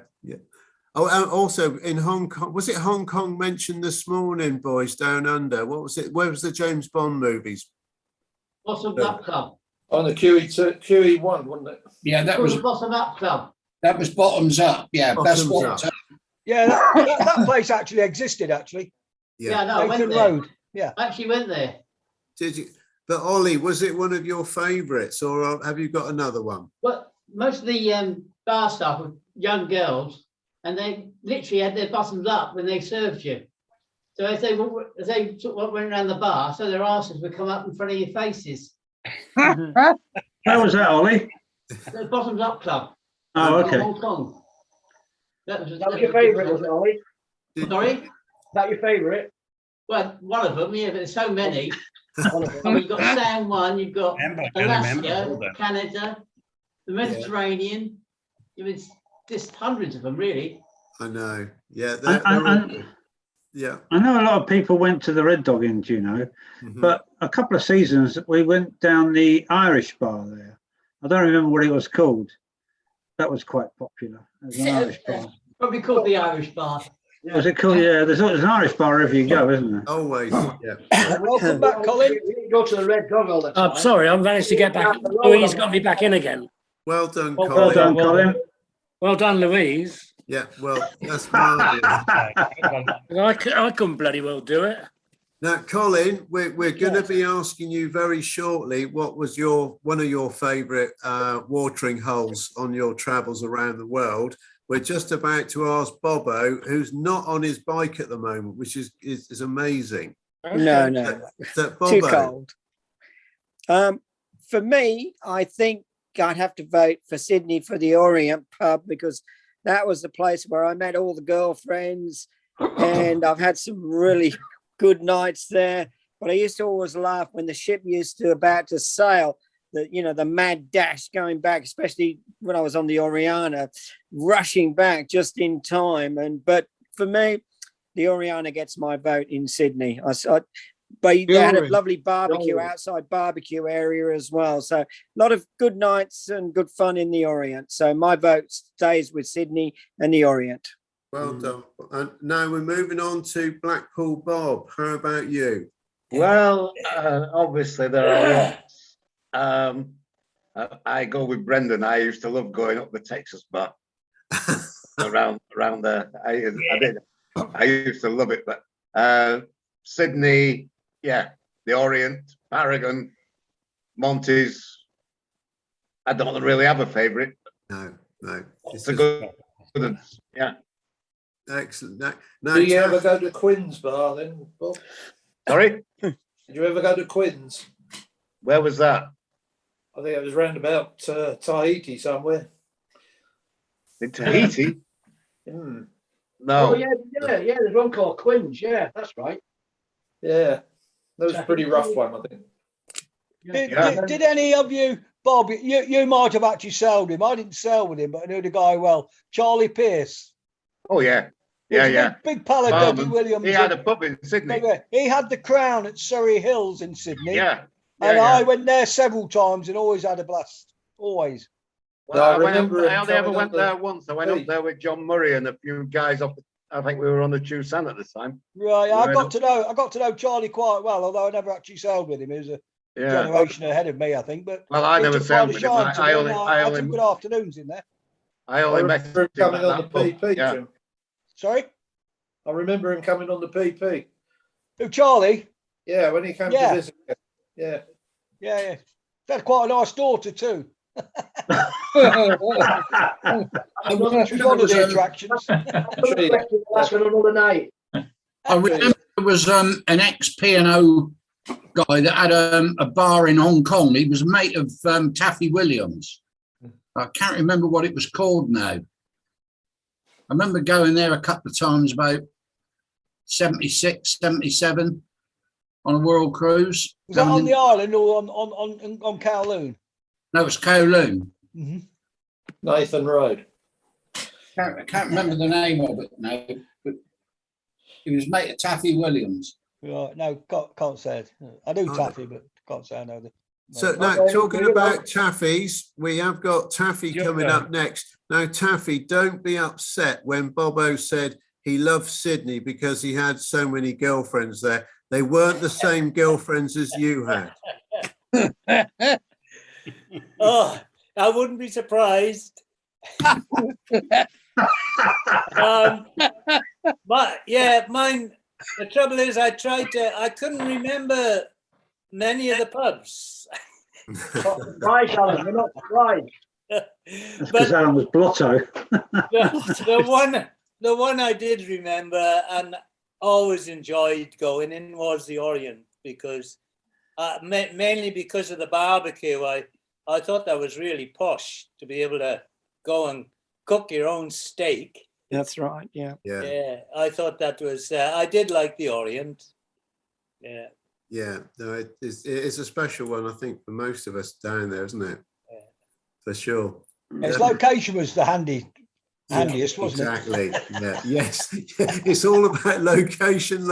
Oh, and also in Hong Kong, was it Hong Kong mentioned this morning, boys, down under? What was it? Where was the James Bond movies? Bottom Up Club. On the QE1, wasn't it? Yeah, that was Bottom Up Club. That was Bottoms Up. Yeah, best Bottoms bottoms Up. up. Yeah, that place actually existed, actually. Yeah, no, I went Nathan there. Road. Yeah. I actually went there. Did you? But Ollie, was it one of your favourites, or have you got another one? Well, most of the bar staff were young girls, and they literally had their bottoms up when they served you. So as they sort of went around the bar, so their asses would come up in front of your faces. How was that, Ollie? The Bottoms Up Club. Oh, okay. In Hong Kong. That was your favourite, was it, Ollie? Sorry? Is that your favourite? Well, one of them, yeah, but there's so many. I mean, you've got San Juan, you've got Alaska, Canada, the Mediterranean. I mean, it's just hundreds of them, really. I know. Yeah. Yeah. I know a lot of people went to the Red Dog Inn, you know, but a couple of seasons we went down the Irish bar there. I don't remember what it was called. That was quite popular. It was an Irish bar. Probably called the Irish bar. Yeah. Was it called? Yeah, there's an Irish bar wherever you go, isn't there? Always. Yeah. Welcome back, Colin. You go to the Red Dog all the time. I'm sorry, I managed to get back. Louise got me back in again. Well done, Colin. Well done, Colin. Well done, Louise. Yeah, well, that's marvellous. I couldn't bloody well do it. Now, Colin, we're going to be asking you very shortly what was one of your favourite watering holes on your travels around the world. We're just about to ask Bobo, who's not on his bike at the moment, which is amazing. No. Too cold. For me, I think I'd have to vote for Sydney for the Orient pub, because that was the place where I met all the girlfriends, and I've had some really good nights there. But I used to always laugh when the ship about to sail, the mad dash going back, especially when I was on the Oriana, rushing back just in time. But for me, the Oriana gets my vote in Sydney. But they had a lovely barbecue, outside barbecue area as well. So a lot of good nights and good fun in the Orient. So my vote stays with Sydney and the Orient. Well done. And now we're moving on to Blackpool Bob. How about you? Well, obviously there are lots. I go with Brendan. I used to love going up the Texas bar around there. I used to love it, but Sydney, yeah, the Orient, Paragon, Monty's. I don't really have a favourite. No. It's a good, yeah. Excellent. Do you ever go to Quinn's bar then, Bob? Sorry? Did you ever go to Quinn's? Where was that? I think it was round about Tahiti somewhere. In Tahiti? Mm. No. Oh, yeah, there's one called Quinn's. Yeah, that's right. Yeah, that was a pretty rough one, I think. Did any of you, Bob, you might have actually sold him. I didn't sell with him, but I knew the guy well. Charlie Pierce. Oh, yeah. Yeah. Big pal of Debbie Williams. He had a pub in Sydney. He had the Crown at Surrey Hills in Sydney. Yeah. I went there several times and always had a blast. Always. Well, I only ever went there once. I went up there with John Murray and a few guys off. I think we were on the Chusan at the time. Right. I got to know Charlie quite well, although I never actually sailed with him. He was a generation ahead of me, I think. But well, I never sailed with him. I only had some good afternoons in there. I only met him coming on the PP. Yeah. Sorry? I remember him coming on the PP. Who, Charlie? Yeah, when he came to visit. Yeah. Yeah. He had quite a nice daughter too. Holiday attractions. That's for another night. I remember there was an ex-P&O guy that had a bar in Hong Kong. He was a mate of Taffy Williams. I can't remember what it was called now. I remember going there a couple of times about 76, 77 on a world cruise. Was that on the island or on Kowloon? No, it's Kowloon. Mm-hmm. Nathan Road. I can't remember the name of it now, but he was mate of Taffy Williams. Right, no, can't say it. I do Taffy, but can't say I know that. So now, talking about Taffies, we have got Taffy coming up next. Now, Taffy, don't be upset when Bobo said he loved Sydney because he had so many girlfriends there. They weren't the same girlfriends as you had. Oh, I wouldn't be surprised. Mine. The trouble is, I couldn't remember many of the pubs. Surprised, Alan. We're not surprised. Because Alan was blotto. The one I did remember and always enjoyed going in was the Orient, because mainly because of the barbecue. I thought that was really posh to be able to go and cook your own steak. That's right. Yeah. I thought that was. I did like the Orient. Yeah. Yeah. No, it is a special one, I think, for most of us down there, isn't it? Yeah. For sure. Its location was the handiest, wasn't it? Exactly. Yeah. Yes. It's all about location.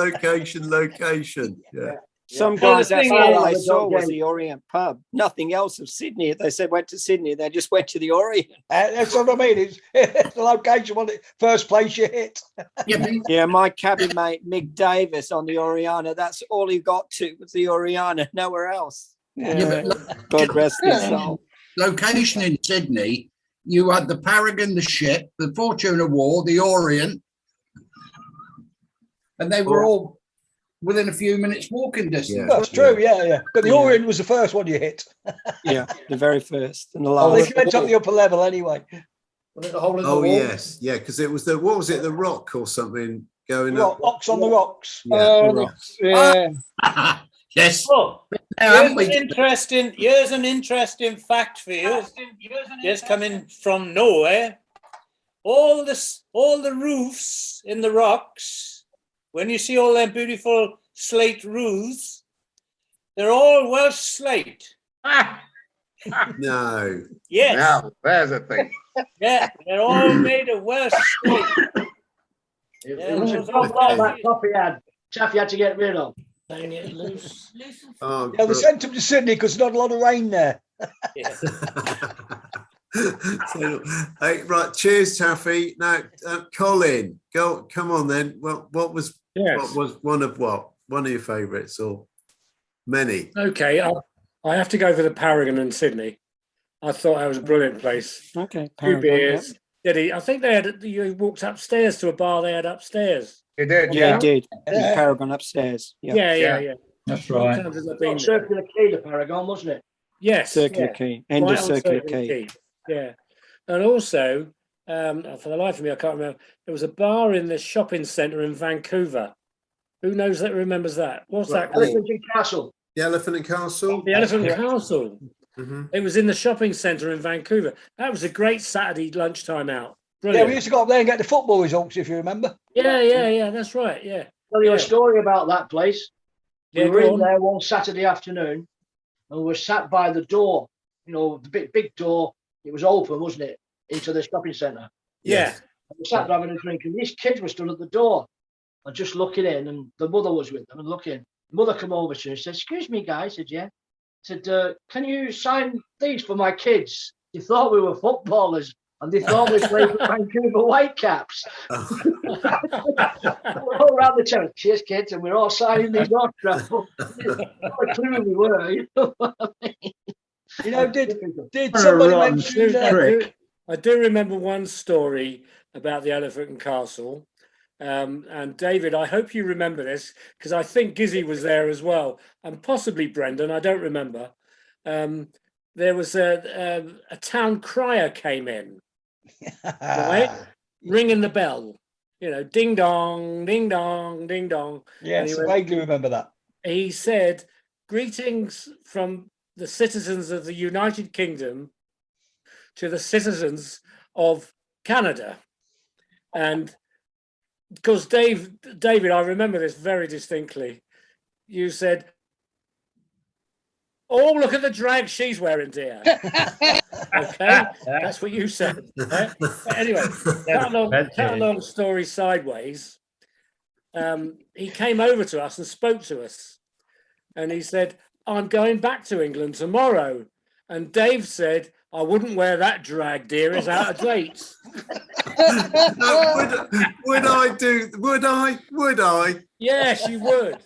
Yeah. Some guys, that's all they saw was the Orient pub. Nothing else of Sydney. If they said went to Sydney, they just went to the Orient. That's what I mean. It's the location, was the first place you hit. Yeah, my cabin mate, Mick Davis on the Oriana, that's all he got to was the Oriana, nowhere else. God rest his soul. Location in Sydney, you had the Paragon, the ship, the Fortuna War, the Orient, and they were all within a few minutes walking distance. Yeah. That's true, yeah. But the Orient was the first one you hit. Yeah, the very first and the last. Well, if you went up the upper level anyway. Oh, yes. Yeah, because it was the Rock or something going up? Ox on the Rocks. Yeah, the Rocks. Yeah. Yes. Oh, here's an interesting fact for you. Just coming from nowhere. All the roofs in the rocks, when you see all them beautiful slate roofs, they're all Welsh slate. No. Yes. Now, there's a thing. Yeah, they're all made of Welsh slate. It was a problem that Taffy had to get rid of. Loose. Oh, yeah, they sent him to Sydney because there's not a lot of rain there. So, hey, right, cheers, Taffy. Now, Colin, come on then. Well, what was one of your favourites or many? Okay, I have to go for the Paragon in Sydney. I thought that was a brilliant place. Okay, Paragon, 2 beers. Did he? I think they had. You walked upstairs to a bar they had upstairs. You did, Yeah, yeah. it did. Yeah. Paragon upstairs. Yeah. Yeah. That's Long right. time since I've been there. Circular Quay, the Paragon, wasn't it? Yes. Circular yeah. Quay. End Right of on Circular Circular Quay. Quay. Yeah. And also, for the life of me, I can't remember. There was a bar in the shopping centre in Vancouver. Who knows that remembers that? What's that called? Elephant and Castle. The Elephant and Castle. The Elephant and Castle. Mm-hmm. It was in the shopping centre in Vancouver. That was a great Saturday lunchtime out. Yeah, Brilliant. we used to go up there and get the football results, if you remember. Yeah. That's right. Yeah. Tell you a story about that place. Yeah, We were go in on. there one Saturday afternoon, and we were sat by the door. You know, the big door. It was open, wasn't it, into the shopping centre? Yeah. And we sat having a drink, and these kids were stood at the door and just looking in, and the mother was with them and looking. The mother came over to me and said, "Excuse me, guys." I said, "Yeah." I said, "Can you sign these for my kids? They thought we were footballers, and they thought we played for Vancouver Whitecaps." We're all around the table. "Cheers, kids," and we're all signing these autographs. What a clue we were. You know what I mean? You know, did somebody mention I do remember one story about the Elephant and Castle. And David, I hope you remember this, because I think Gizzy was there as well, and possibly Brendan, I don't remember. There was a town crier came in, right? Ringing the bell, you know, ding dong, ding dong, ding dong. Yes, I vaguely remember that. He said, "Greetings from the citizens of the United Kingdom to the citizens of Canada." And because David, I remember this very distinctly. You said, "Oh, look at the drag she's wearing, dear." Okay, that's what you said. Right? Anyway, cut a long story sideways. He came over to us and spoke to us, and he said, "I'm going back to England tomorrow." And Dave said, "I wouldn't wear that drag, dear. It's out of date." Would I? Yes, you would.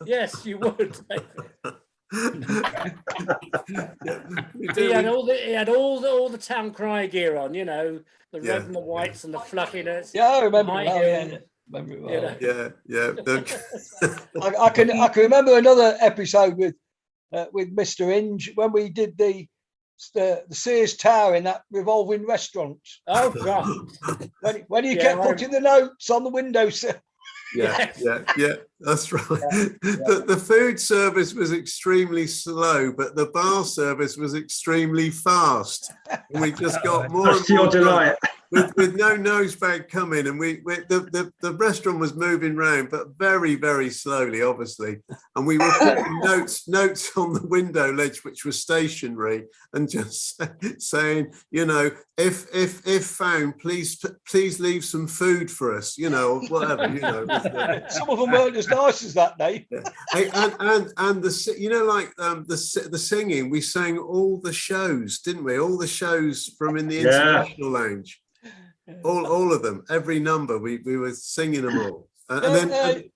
Yes, you would. He had all the town crier gear on, you know, the red and the whites and the fluffiness. Yeah, I remember. High Well, heel, yeah. Yeah. I can remember another episode with Mr. Inge when we did the Sears Tower in that revolving restaurant. Oh God! When you kept putting the notes on the windowsill. Yeah, that's right. The food service was extremely slow, but the bar service was extremely fast. And we just got more Much to your delight. with no nosebag coming, and the restaurant was moving round, but very, very slowly, obviously. And we were putting notes on the window ledge, which was stationary, and just saying, you know, if found, please leave some food for us, you know, or whatever, you know. Some of them weren't as nice as that day. And the, you know, like the singing, we sang all the shows, didn't we? All the shows from in the International Lounge. All of them, every number, we were singing them all. And then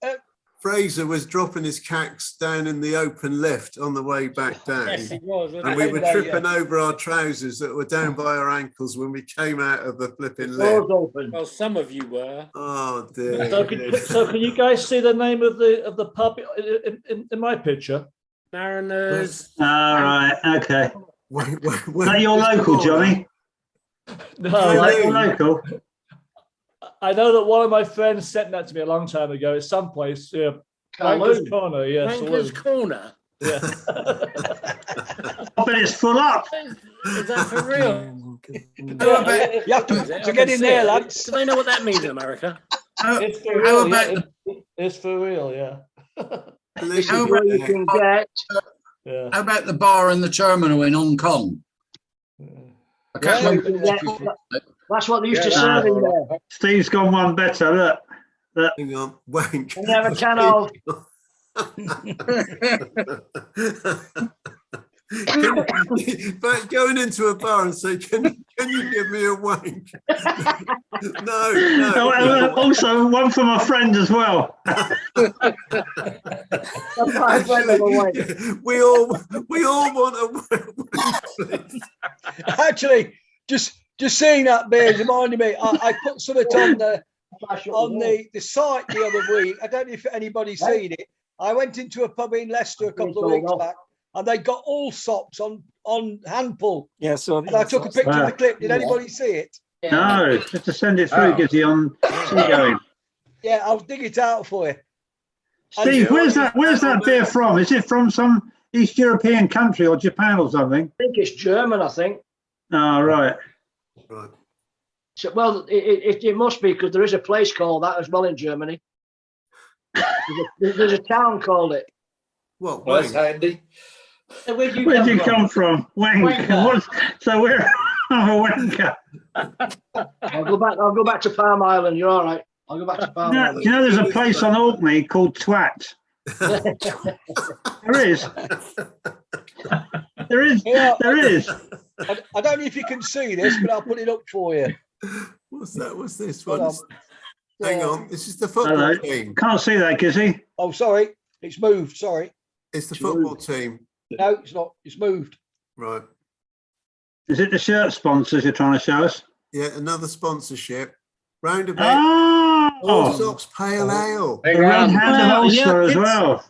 Fraser was dropping his cacks down in the open lift on the way back down. Yes, he was. And we were tripping over our trousers that were down by our ankles when we came out of the flipping lift. Well, some of you were. Oh dear. So can you guys see the name of the pub in my picture? Mariners. All right, okay. Is that your local, Johnny? No, Is that your local? I know that one of my friends sent that to me a long time ago. It's someplace. Yeah, Ranker's Corner. Yeah, Ranker's Corner. Yeah. I bet it's full up. Is that for real? You have to get in there, lads. Do they know what that means in America? It's for real. It's for real. Yeah. How about the bar in the terminal in Hong Kong? I can't remember. That's what they used to serve in there. Steve's gone one better. Look. Hang on, wank. You never can hold. But going into a bar and say, can you give me a wank? No. Also, one for my friend as well. We all want a wank. Actually, just Just seeing that, Bears, reminded me. I put something on the site the other week. I don't know if anybody's seen it. I went into a pub in Leicester a couple of weeks back, and they got all sops on hand pull. Yeah, so and I took a picture of the clip. Did anybody see it? No, just to send it through, Gizzy, on going. Yeah, I'll dig it out for you. Steve, where's that beer from? Is it from some East European country or Japan or something? I think it's German, I think. Oh, right. Right. So, well, it must be, because there is a place called that as well in Germany. There's a town called it. Well, that's handy. So where'd you come from? Wanker. So we're a wanker. I'll go back to Palm Island. You're all right. I'll go back to Palm Island. You know, there's a place on Orkney called Twat. There is. There is. Yeah, There is. I don't know if you can see this, but I'll put it up for you. What's that? What's this Hold one? on. Hang on. This is the football Hello. team. Can't see that, Gizzy. Oh, sorry. It's moved. Sorry. It's the football team. No, it's not. It's moved. Right. Is it the shirt sponsors you're trying to show us? Yeah, another sponsorship. Roundabout. Oh, All Sox Pale Ale. the Red Handed Ulster as well.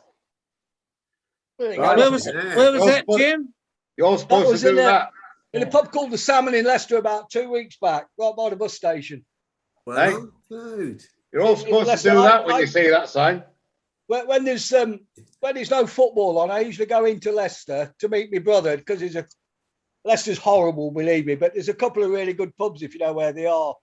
Right. Where was that, Jim? You're supposed to do that. In a pub called the Salmon in Leicester about 2 weeks back, right by the bus station. Well, dude. You're all supposed to do that when you see that sign. When there's no football on, I usually go into Leicester to meet my brother, because Leicester's horrible, believe me, but there's a couple of really good pubs if you know where they are.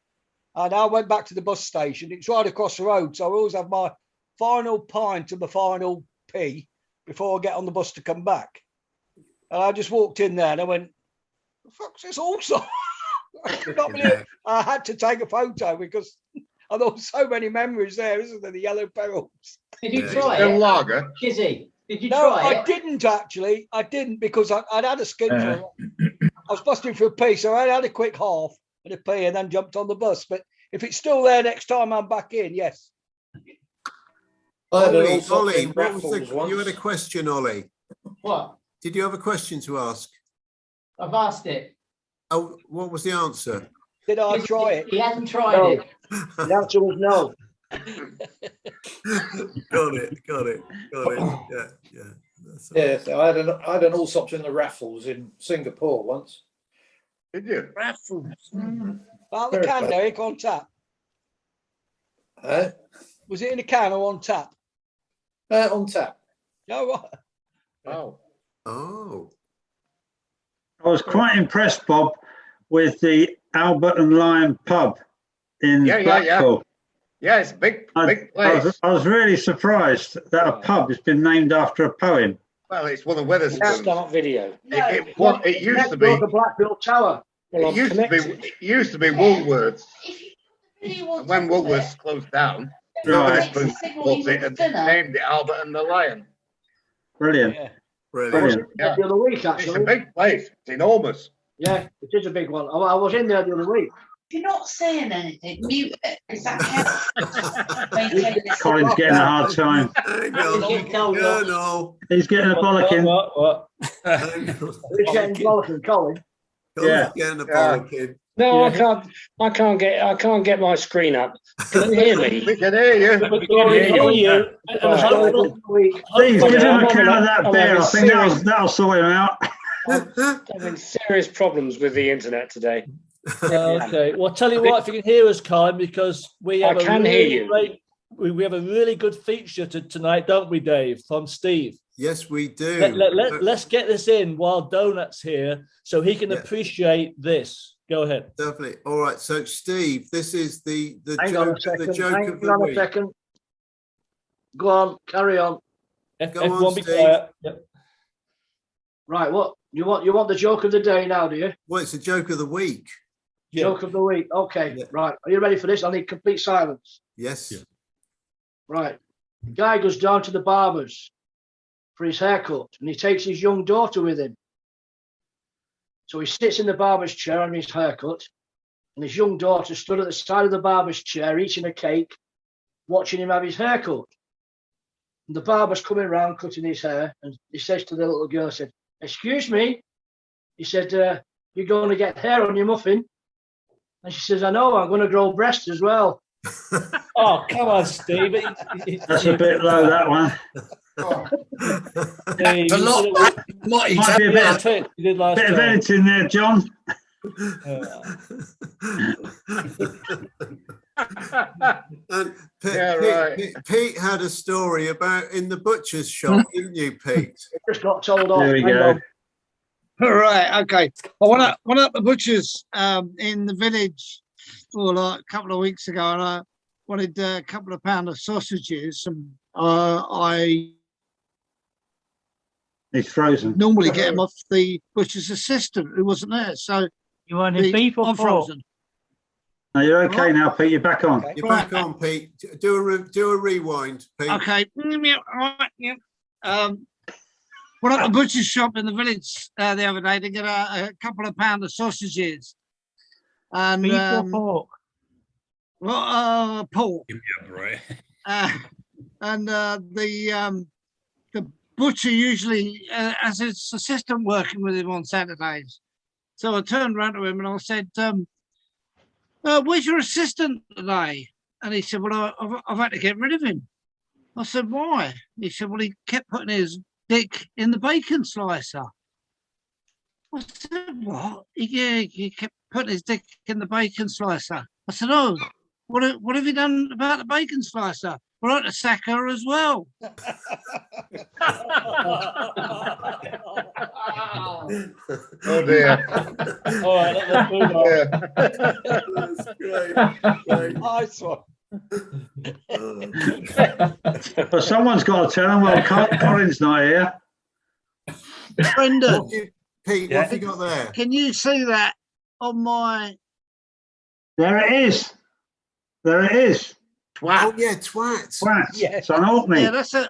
And I went back to the bus station. It's right across the road, so I always have my final pint and my final pee before I get on the bus to come back. And I just walked in there and I went, "The fuck's this also?" I had to take a photo because I thought so many memories there, isn't there? The yellow perils. Did you try it? Lager. Gizzy, did you No, try it? I didn't actually. I didn't, because I'd had a skinful. I was busting for a pee, so I had a quick half and a pee and then jumped on the bus. But if it's still there next time I'm back in, yes. Ollie, Ollie, what was you had a question, Ollie. What? Did you have a question to ask? I've asked it. Oh, what was the answer? Did I try it? He hasn't tried it. The answer was no. Got it. Yeah. That's all. Yeah, so I had an all sops in the raffles in Singapore once. Did you? Raffles. About the can, Derek, on tap. Huh? Was it in a can or on tap? On tap. No, right. Oh. I was quite impressed, Bob, with the Albert and Lion pub in Blackpool. Yeah, it's a big place. I was really surprised that a pub has been named after a poem. Well, it's one of Weatherspoon's. Start video. It used to be the Blackpool Tower. It used to be Woolworths. And when Woolworths closed down, Weatherspoons bought it and named it Albert and the Lion. Brilliant. Yeah. Brilliant. Yeah. The other week, It's actually. a big place. It's enormous. Yeah, it is a big one. I was in there the other week. If you're not saying anything, mute it. Is that Colin's getting a hard time. Hang on. No. He's getting a bollocking. What? Who's getting bollocking, Colin? Yeah. Getting a bollocking. No, I can't get my screen up. Can you hear me? We can hear you. We can hear you. Please give him a can of that beer. I think that'll sort him out. I'm having serious problems with the internet today. Okay. Well, tell you what, if you can hear us, Colin, because we have we have a really good feature tonight, don't we, Dave? From Steve. Yes, we do. Let's get this in while Donut's here, so he can appreciate this. Go ahead. Definitely. All right. So, Steve, this is the Hang on joke a second. of the Hang on week. a second. Go on, carry on. F1, be quiet. Yep. Right, what you want the joke of the day now, do you? Well, it's a joke of the week. Joke of the week. Okay, right. Are you ready for this? I need complete silence. Yes. Yeah. Right. The guy goes down to the barber's for his haircut, and he takes his young daughter with him. So he sits in the barber's chair on his haircut, and his young daughter stood at the side of the barber's chair eating a cake, watching him have his haircut. And the barber's coming around cutting his hair, and he says to the little girl, "Excuse me," he said, "you're going to get hair on your muffin." And she says, I know, I'm going to grow breasts as well. Oh, come on, Steve. That's a bit low, that one. Steve, A lot. Might be a bit of editing there, John. And Yeah, Pete had a story about in the butcher's shop, didn't you, Pete? It just got told off. There we Hang go. on. All right, okay. I went up the butcher's in the village like a couple of weeks ago, and I wanted a couple of pounds of sausages, and He's frozen. normally get them off the butcher's assistant who wasn't there. So You wanted beef or I'm pork? frozen. No, you're okay now, Pete. You're back on. You're back on, Pete. Do a rewind, Pete. Okay. Went up the butcher's shop in the village the other day to get a couple of pounds of sausages. And Beef or pork? well, pork. Give me a break. And the butcher usually has his assistant working with him on Saturdays. So I turned around to him and I said, where's your assistant today? And he said, well, I've had to get rid of him. I said, why? He said, well, he kept putting his dick in the bacon slicer. I said, what? He kept putting his dick in the bacon slicer. I said, oh, what have you done about the bacon slicer? We're on to sack her as well. Oh dear. All right, let's move on. That's great. Nice one. But someone's got to tell him. Well, Colin's not here. Brendan, Pete, what have you got there? can you see that on my... There it is. There it is. Oh yeah, twat. Twat. Yeah. It's an Orkney. Yeah, that's a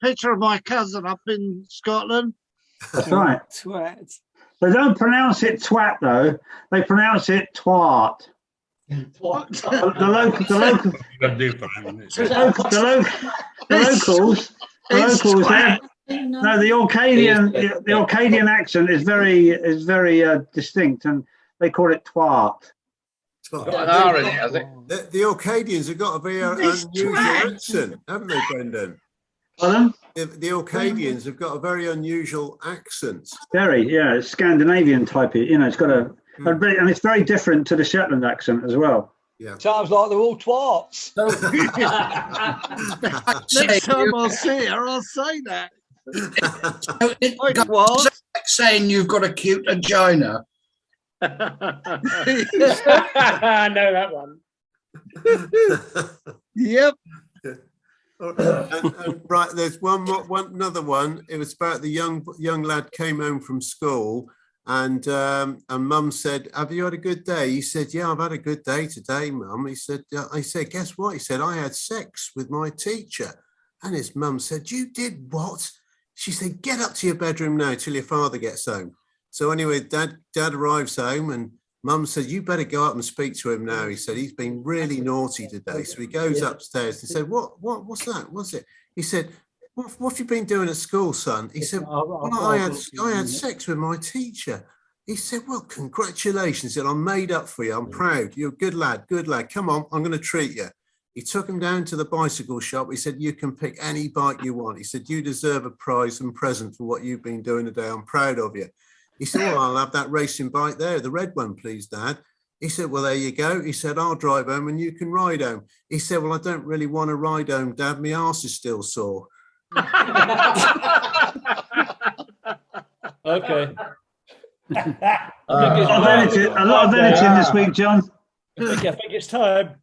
picture of my cousin up in Scotland. That's right. Twat. They don't pronounce it twat though. They pronounce it twat. The locals, no, the Orcadian accent is very distinct, and they call it twat. Got an R in it, has it? The Orcadians have got a very unusual accent, haven't they, Brendan? Pardon? The Orcadians have got a very unusual accent. Very, yeah, it's Scandinavian type. It's got and it's very different to the Shetland accent as well. Yeah. Sounds like they're all twats. Next time I see her, I'll say that. It's like saying you've got a cute vagina. I know that one. Yep. And right, there's another one. It was about the young lad came home from school, and Mum said, "Have you had a good day?" He said, "Yeah, I've had a good day today, Mum." He said, "I said, guess what?" He said, "I had sex with my teacher." And his mum said, "You did what?" She said, "Get up to your bedroom now till your father gets home." So anyway, Dad arrives home, and Mum said, "You better go up and speak to him now." He said, "He's been really naughty today." So he goes upstairs and said, What's that? What's it?" He said, What have you been doing at school, son?" He said, "Well, I had sex with my teacher." He said, "Well, congratulations." He said, "I'm made up for you. I'm proud. You're a good lad. Good lad. Come on, I'm going to treat you." He took him down to the bicycle shop. He said, "You can pick any bike you want." He said, "You deserve a prize and present for what you've been doing today. I'm proud of you." He said, "Well, I'll have that racing bike there, the red one, please, Dad." He said, "Well, there you go." He said, "I'll drive home and you can ride home." He said, "Well, I don't really want to ride home, Dad. My arse is still sore." Okay. A lot of editing this week, John. I think it's time.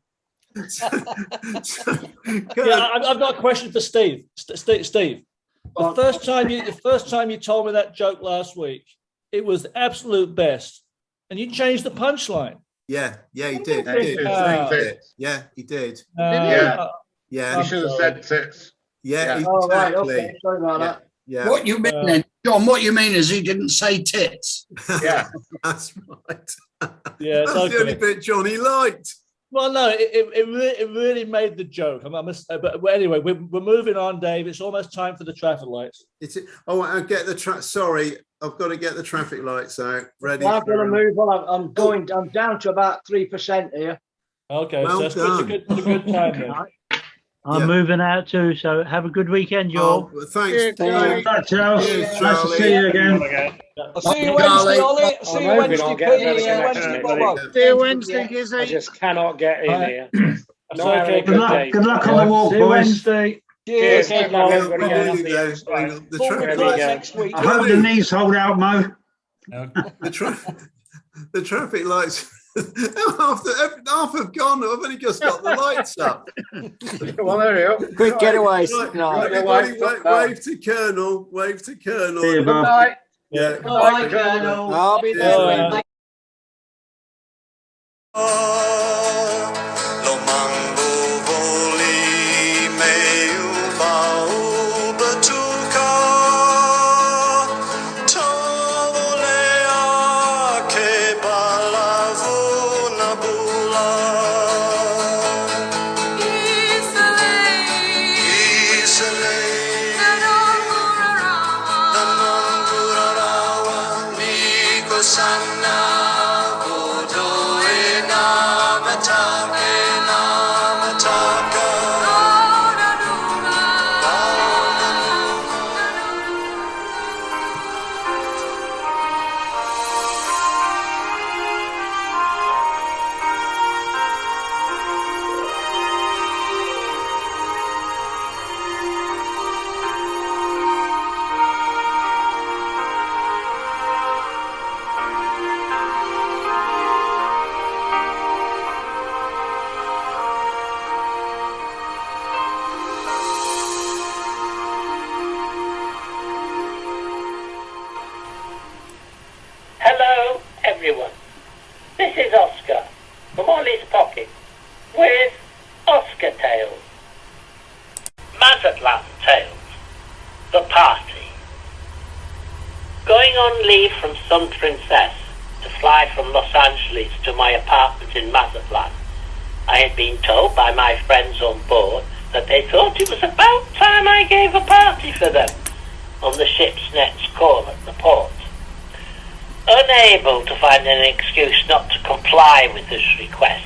I've got a question for Steve. Steve, the first time you told me that joke last week, it was the absolute best, and you changed the punchline. Yeah, he did. He did. You should have said tits. Yeah, Oh, exactly. right, okay. Sorry about that. Yeah. What you mean then, John? What you mean is he didn't say tits. Yeah, that's right. Yeah, that's the only bit Johnny liked. Well, no, it really made the joke. But anyway, we're moving on, Dave. It's almost time for the traffic lights. I get the Sorry, I've got to get the traffic lights out. Ready? I'm going to move on. I'm down to about 3% here. Okay, well so it's a good time then. I'm moving out too, so have a good weekend, y'all. Thanks. Thanks, Charles. Nice to see you again. I'll see you Wednesday, Ollie. See you Wednesday, Pete. See you Wednesday, Bobo. See you Wednesday, Gizzy. I just cannot get in here. Okay. Good luck on the walk, See you boys. Wednesday. Cheers. Good luck, everybody. Next week. I hope the knees hold out, Mo. The traffic lights. half have gone. I've only just got the lights up. Well, there you go. Quick getaways. Right, everybody, wave to Colonel. Wave to Colonel. See you, Good Bob. night. Yeah. Bye, Colonel. I'll be there. Hello, everyone. This is Oscar from Ollie's Pocket with Oscar Tales. Mazatlan Tales. The Party. Going on leave from Sun Princess to fly from Los Angeles to my apartment in Mazatlan, I had been told by my friends on board that they thought it was about time I gave a party for them on the ship's next call at the port. Unable to find an excuse not to comply with this request,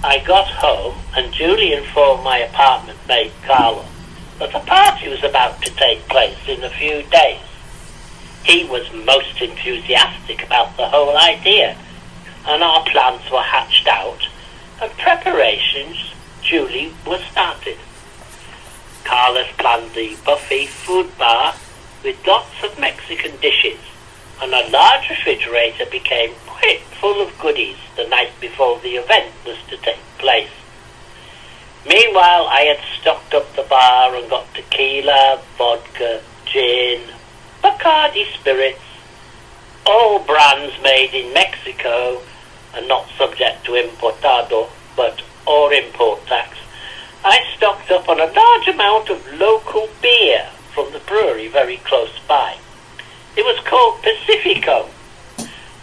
I got home and duly informed my apartment mate Carlo that a party was about to take place in a few days. He was most enthusiastic about the whole idea, and our plans were hatched out and preparations duly were started. Carlos planned the buffet food bar with lots of Mexican dishes, and a large refrigerator became quite full of goodies the night before the event was to take place. Meanwhile, I had stocked up the bar and got tequila, vodka, gin, Bacardi spirits, all brands made in Mexico and not subject to importado or import tax. I stocked up on a large amount of local beer from the brewery very close by. It was called Pacifico.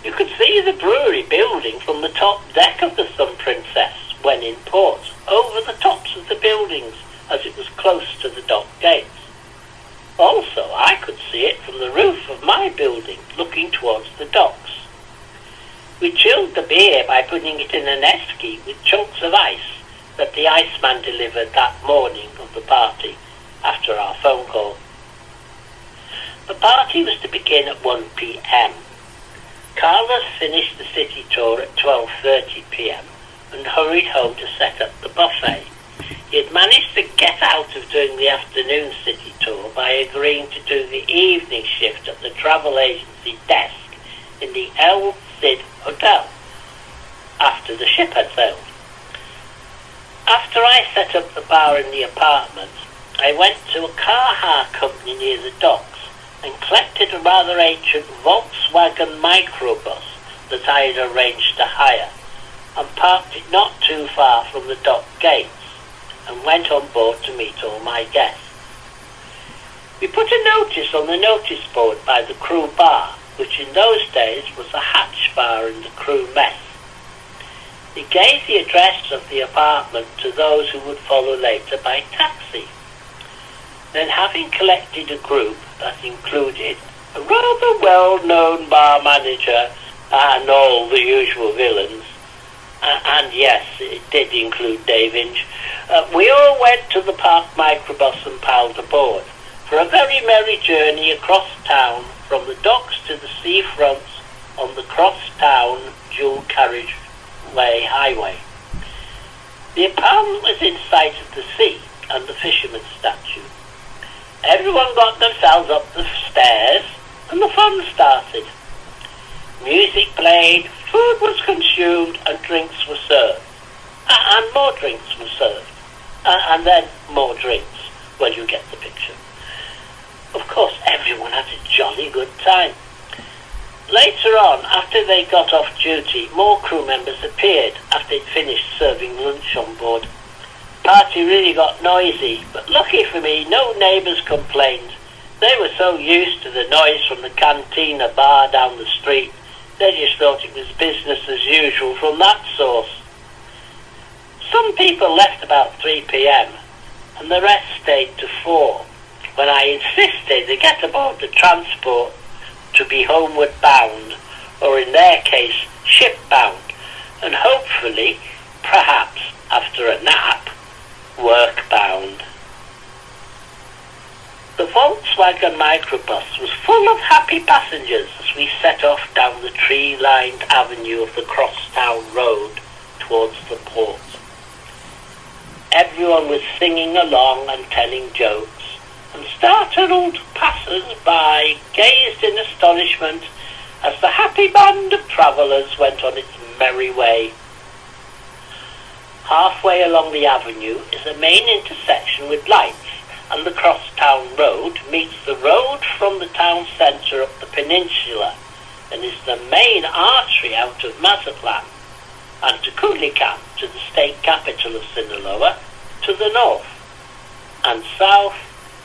You could see the brewery building from the top deck of the Sun Princess when in port, over the tops of the buildings as it was close to the dock gates. Also, I could see it from the roof of my building looking towards the docks. We chilled the beer by putting it in an esky with chunks of ice that the Iceman delivered that morning of the party after our phone call. The party was to begin at 1 p.m. Carlos finished the city tour at 12:30 p.m. and hurried home to set up the buffet. He had managed to get out of doing the afternoon city tour by agreeing to do the evening shift at the travel agency desk in the El Cid Hotel after the ship had sailed. After I set up the bar in the apartment, I went to a car hire company near the docks and collected a rather ancient Volkswagen microbus that I had arranged to hire and parked it not too far from the dock gates and went on board to meet all my guests. We put a notice on the notice board by the crew bar, which in those days was a hatch bar in the crew mess. He gave the address of the apartment to those who would follow later by taxi. Then, having collected a group that included a rather well-known bar manager and all the usual villains, and yes, it did include Dave Inge, we all went to the park microbus and piled aboard for a very merry journey across town from the docks to the seafronts on the cross-town dual carriageway highway. The apartment was in sight of the sea and the fisherman's statue. Everyone got themselves up the stairs and the fun started. Music played, food was consumed and drinks were served. And more drinks were served. And then more drinks. Well, you get the picture. Of course, everyone had a jolly good time. Later on, after they got off duty, more crew members appeared after they'd finished serving lunch on board. The party really got noisy, but lucky for me, no neighbours complained. They were so used to the noise from the cantina bar down the street, they just thought it was business as usual from that source. Some people left about 3 p.m. and the rest stayed to 4, when I insisted they get aboard the transport to be homeward bound, or in their case, ship bound, and hopefully, perhaps after a nap, work bound. The Volkswagen microbus was full of happy passengers as we set off down the tree-lined avenue of the crosstown road towards the port. Everyone was singing along and telling jokes, and startled passers-by gazed in astonishment as the happy band of travellers went on its merry way. Halfway along the avenue is a main intersection with lights, and the crosstown road meets the road from the town centre up the peninsula and is the main artery out of Mazatlan and to Culiacan, to the state capital of Sinaloa, to the north, and south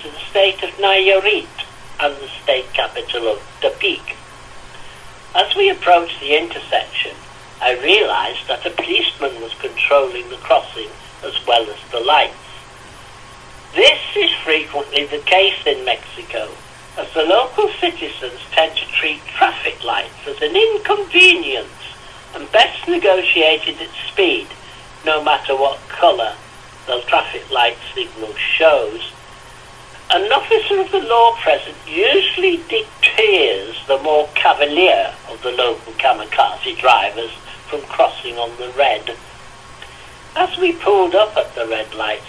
to the state of Nayarit and the state capital of Tepic. As we approached the intersection, I realised that a policeman was controlling the crossing as well as the lights. This is frequently the case in Mexico, as the local citizens tend to treat traffic lights as an inconvenience and best negotiated at speed, no matter what colour the traffic light signal shows. An officer of the law present usually deters the more cavalier of the local kamikaze drivers from crossing on the red. As we pulled up at the red light,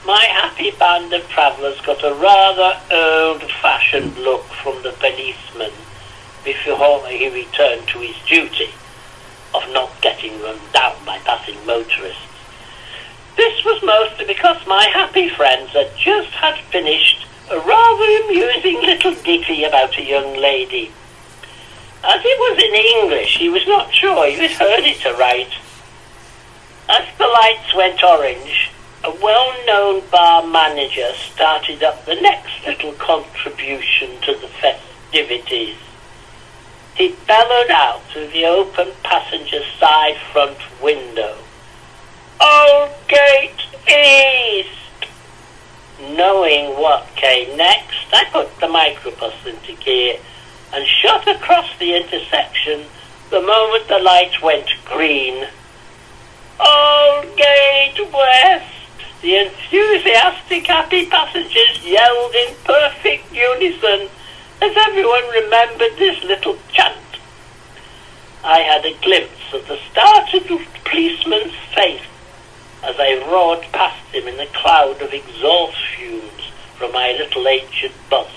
my happy band of travellers got a rather old-fashioned look from the policeman before he returned to his duty of not getting run down by passing motorists. This was mostly because my happy friends had just had finished a rather amusing little ditty about a young lady. As it was in English, he was not sure he had heard it aright. As the lights went orange, a well-known bar manager started up the next little contribution to the festivities. He bellowed out through the open passenger side front window, "Old Gate East!" Knowing what came next, I put the microbus into gear and shot across the intersection the moment the light went green. "Old Gate West!" The enthusiastic, happy passengers yelled in perfect unison as everyone remembered this little chant. I had a glimpse of the startled policeman's face as I roared past him in a cloud of exhaust fumes from my little ancient bus,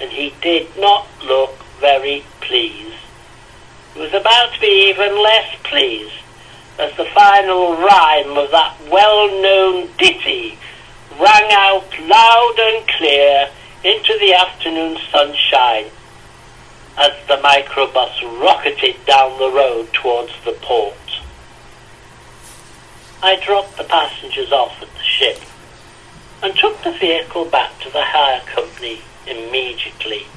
and he did not look very pleased. He was about to be even less pleased as the final rhyme of that well-known ditty rang out loud and clear into the afternoon sunshine as the microbus rocketed down the road towards the port. I dropped the passengers off at the ship and took the vehicle back to the hire company immediately.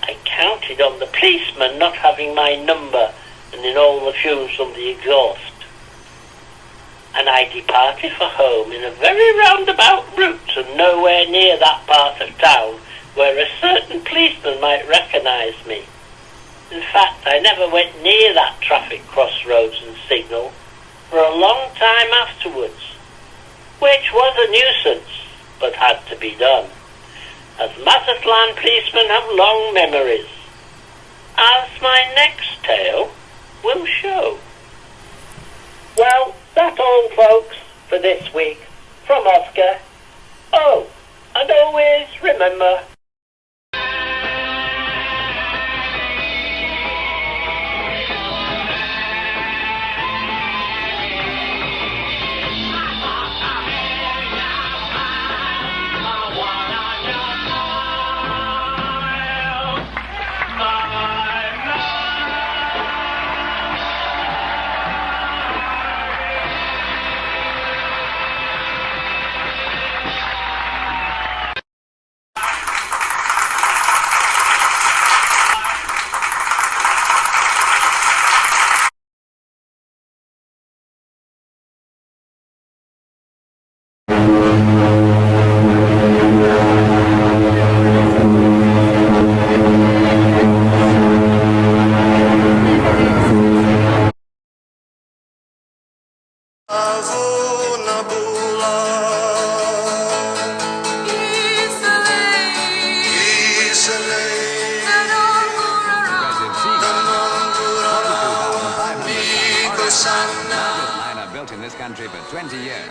I counted on the policeman not having my number and in all the fumes from the exhaust. and I departed for home in a very roundabout route and nowhere near that part of town where a certain policeman might recognise me. In fact, I never went near that traffic crossroads and signal for a long time afterwards, which was a nuisance, but had to be done, as Mazatlan policemen have long memories, as my next tale will show. Well, that's all, folks, for this week. From Oscar. Oh, and always remember... Built in this country for 20 years.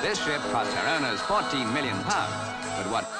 This ship cost her owners £14 million, but what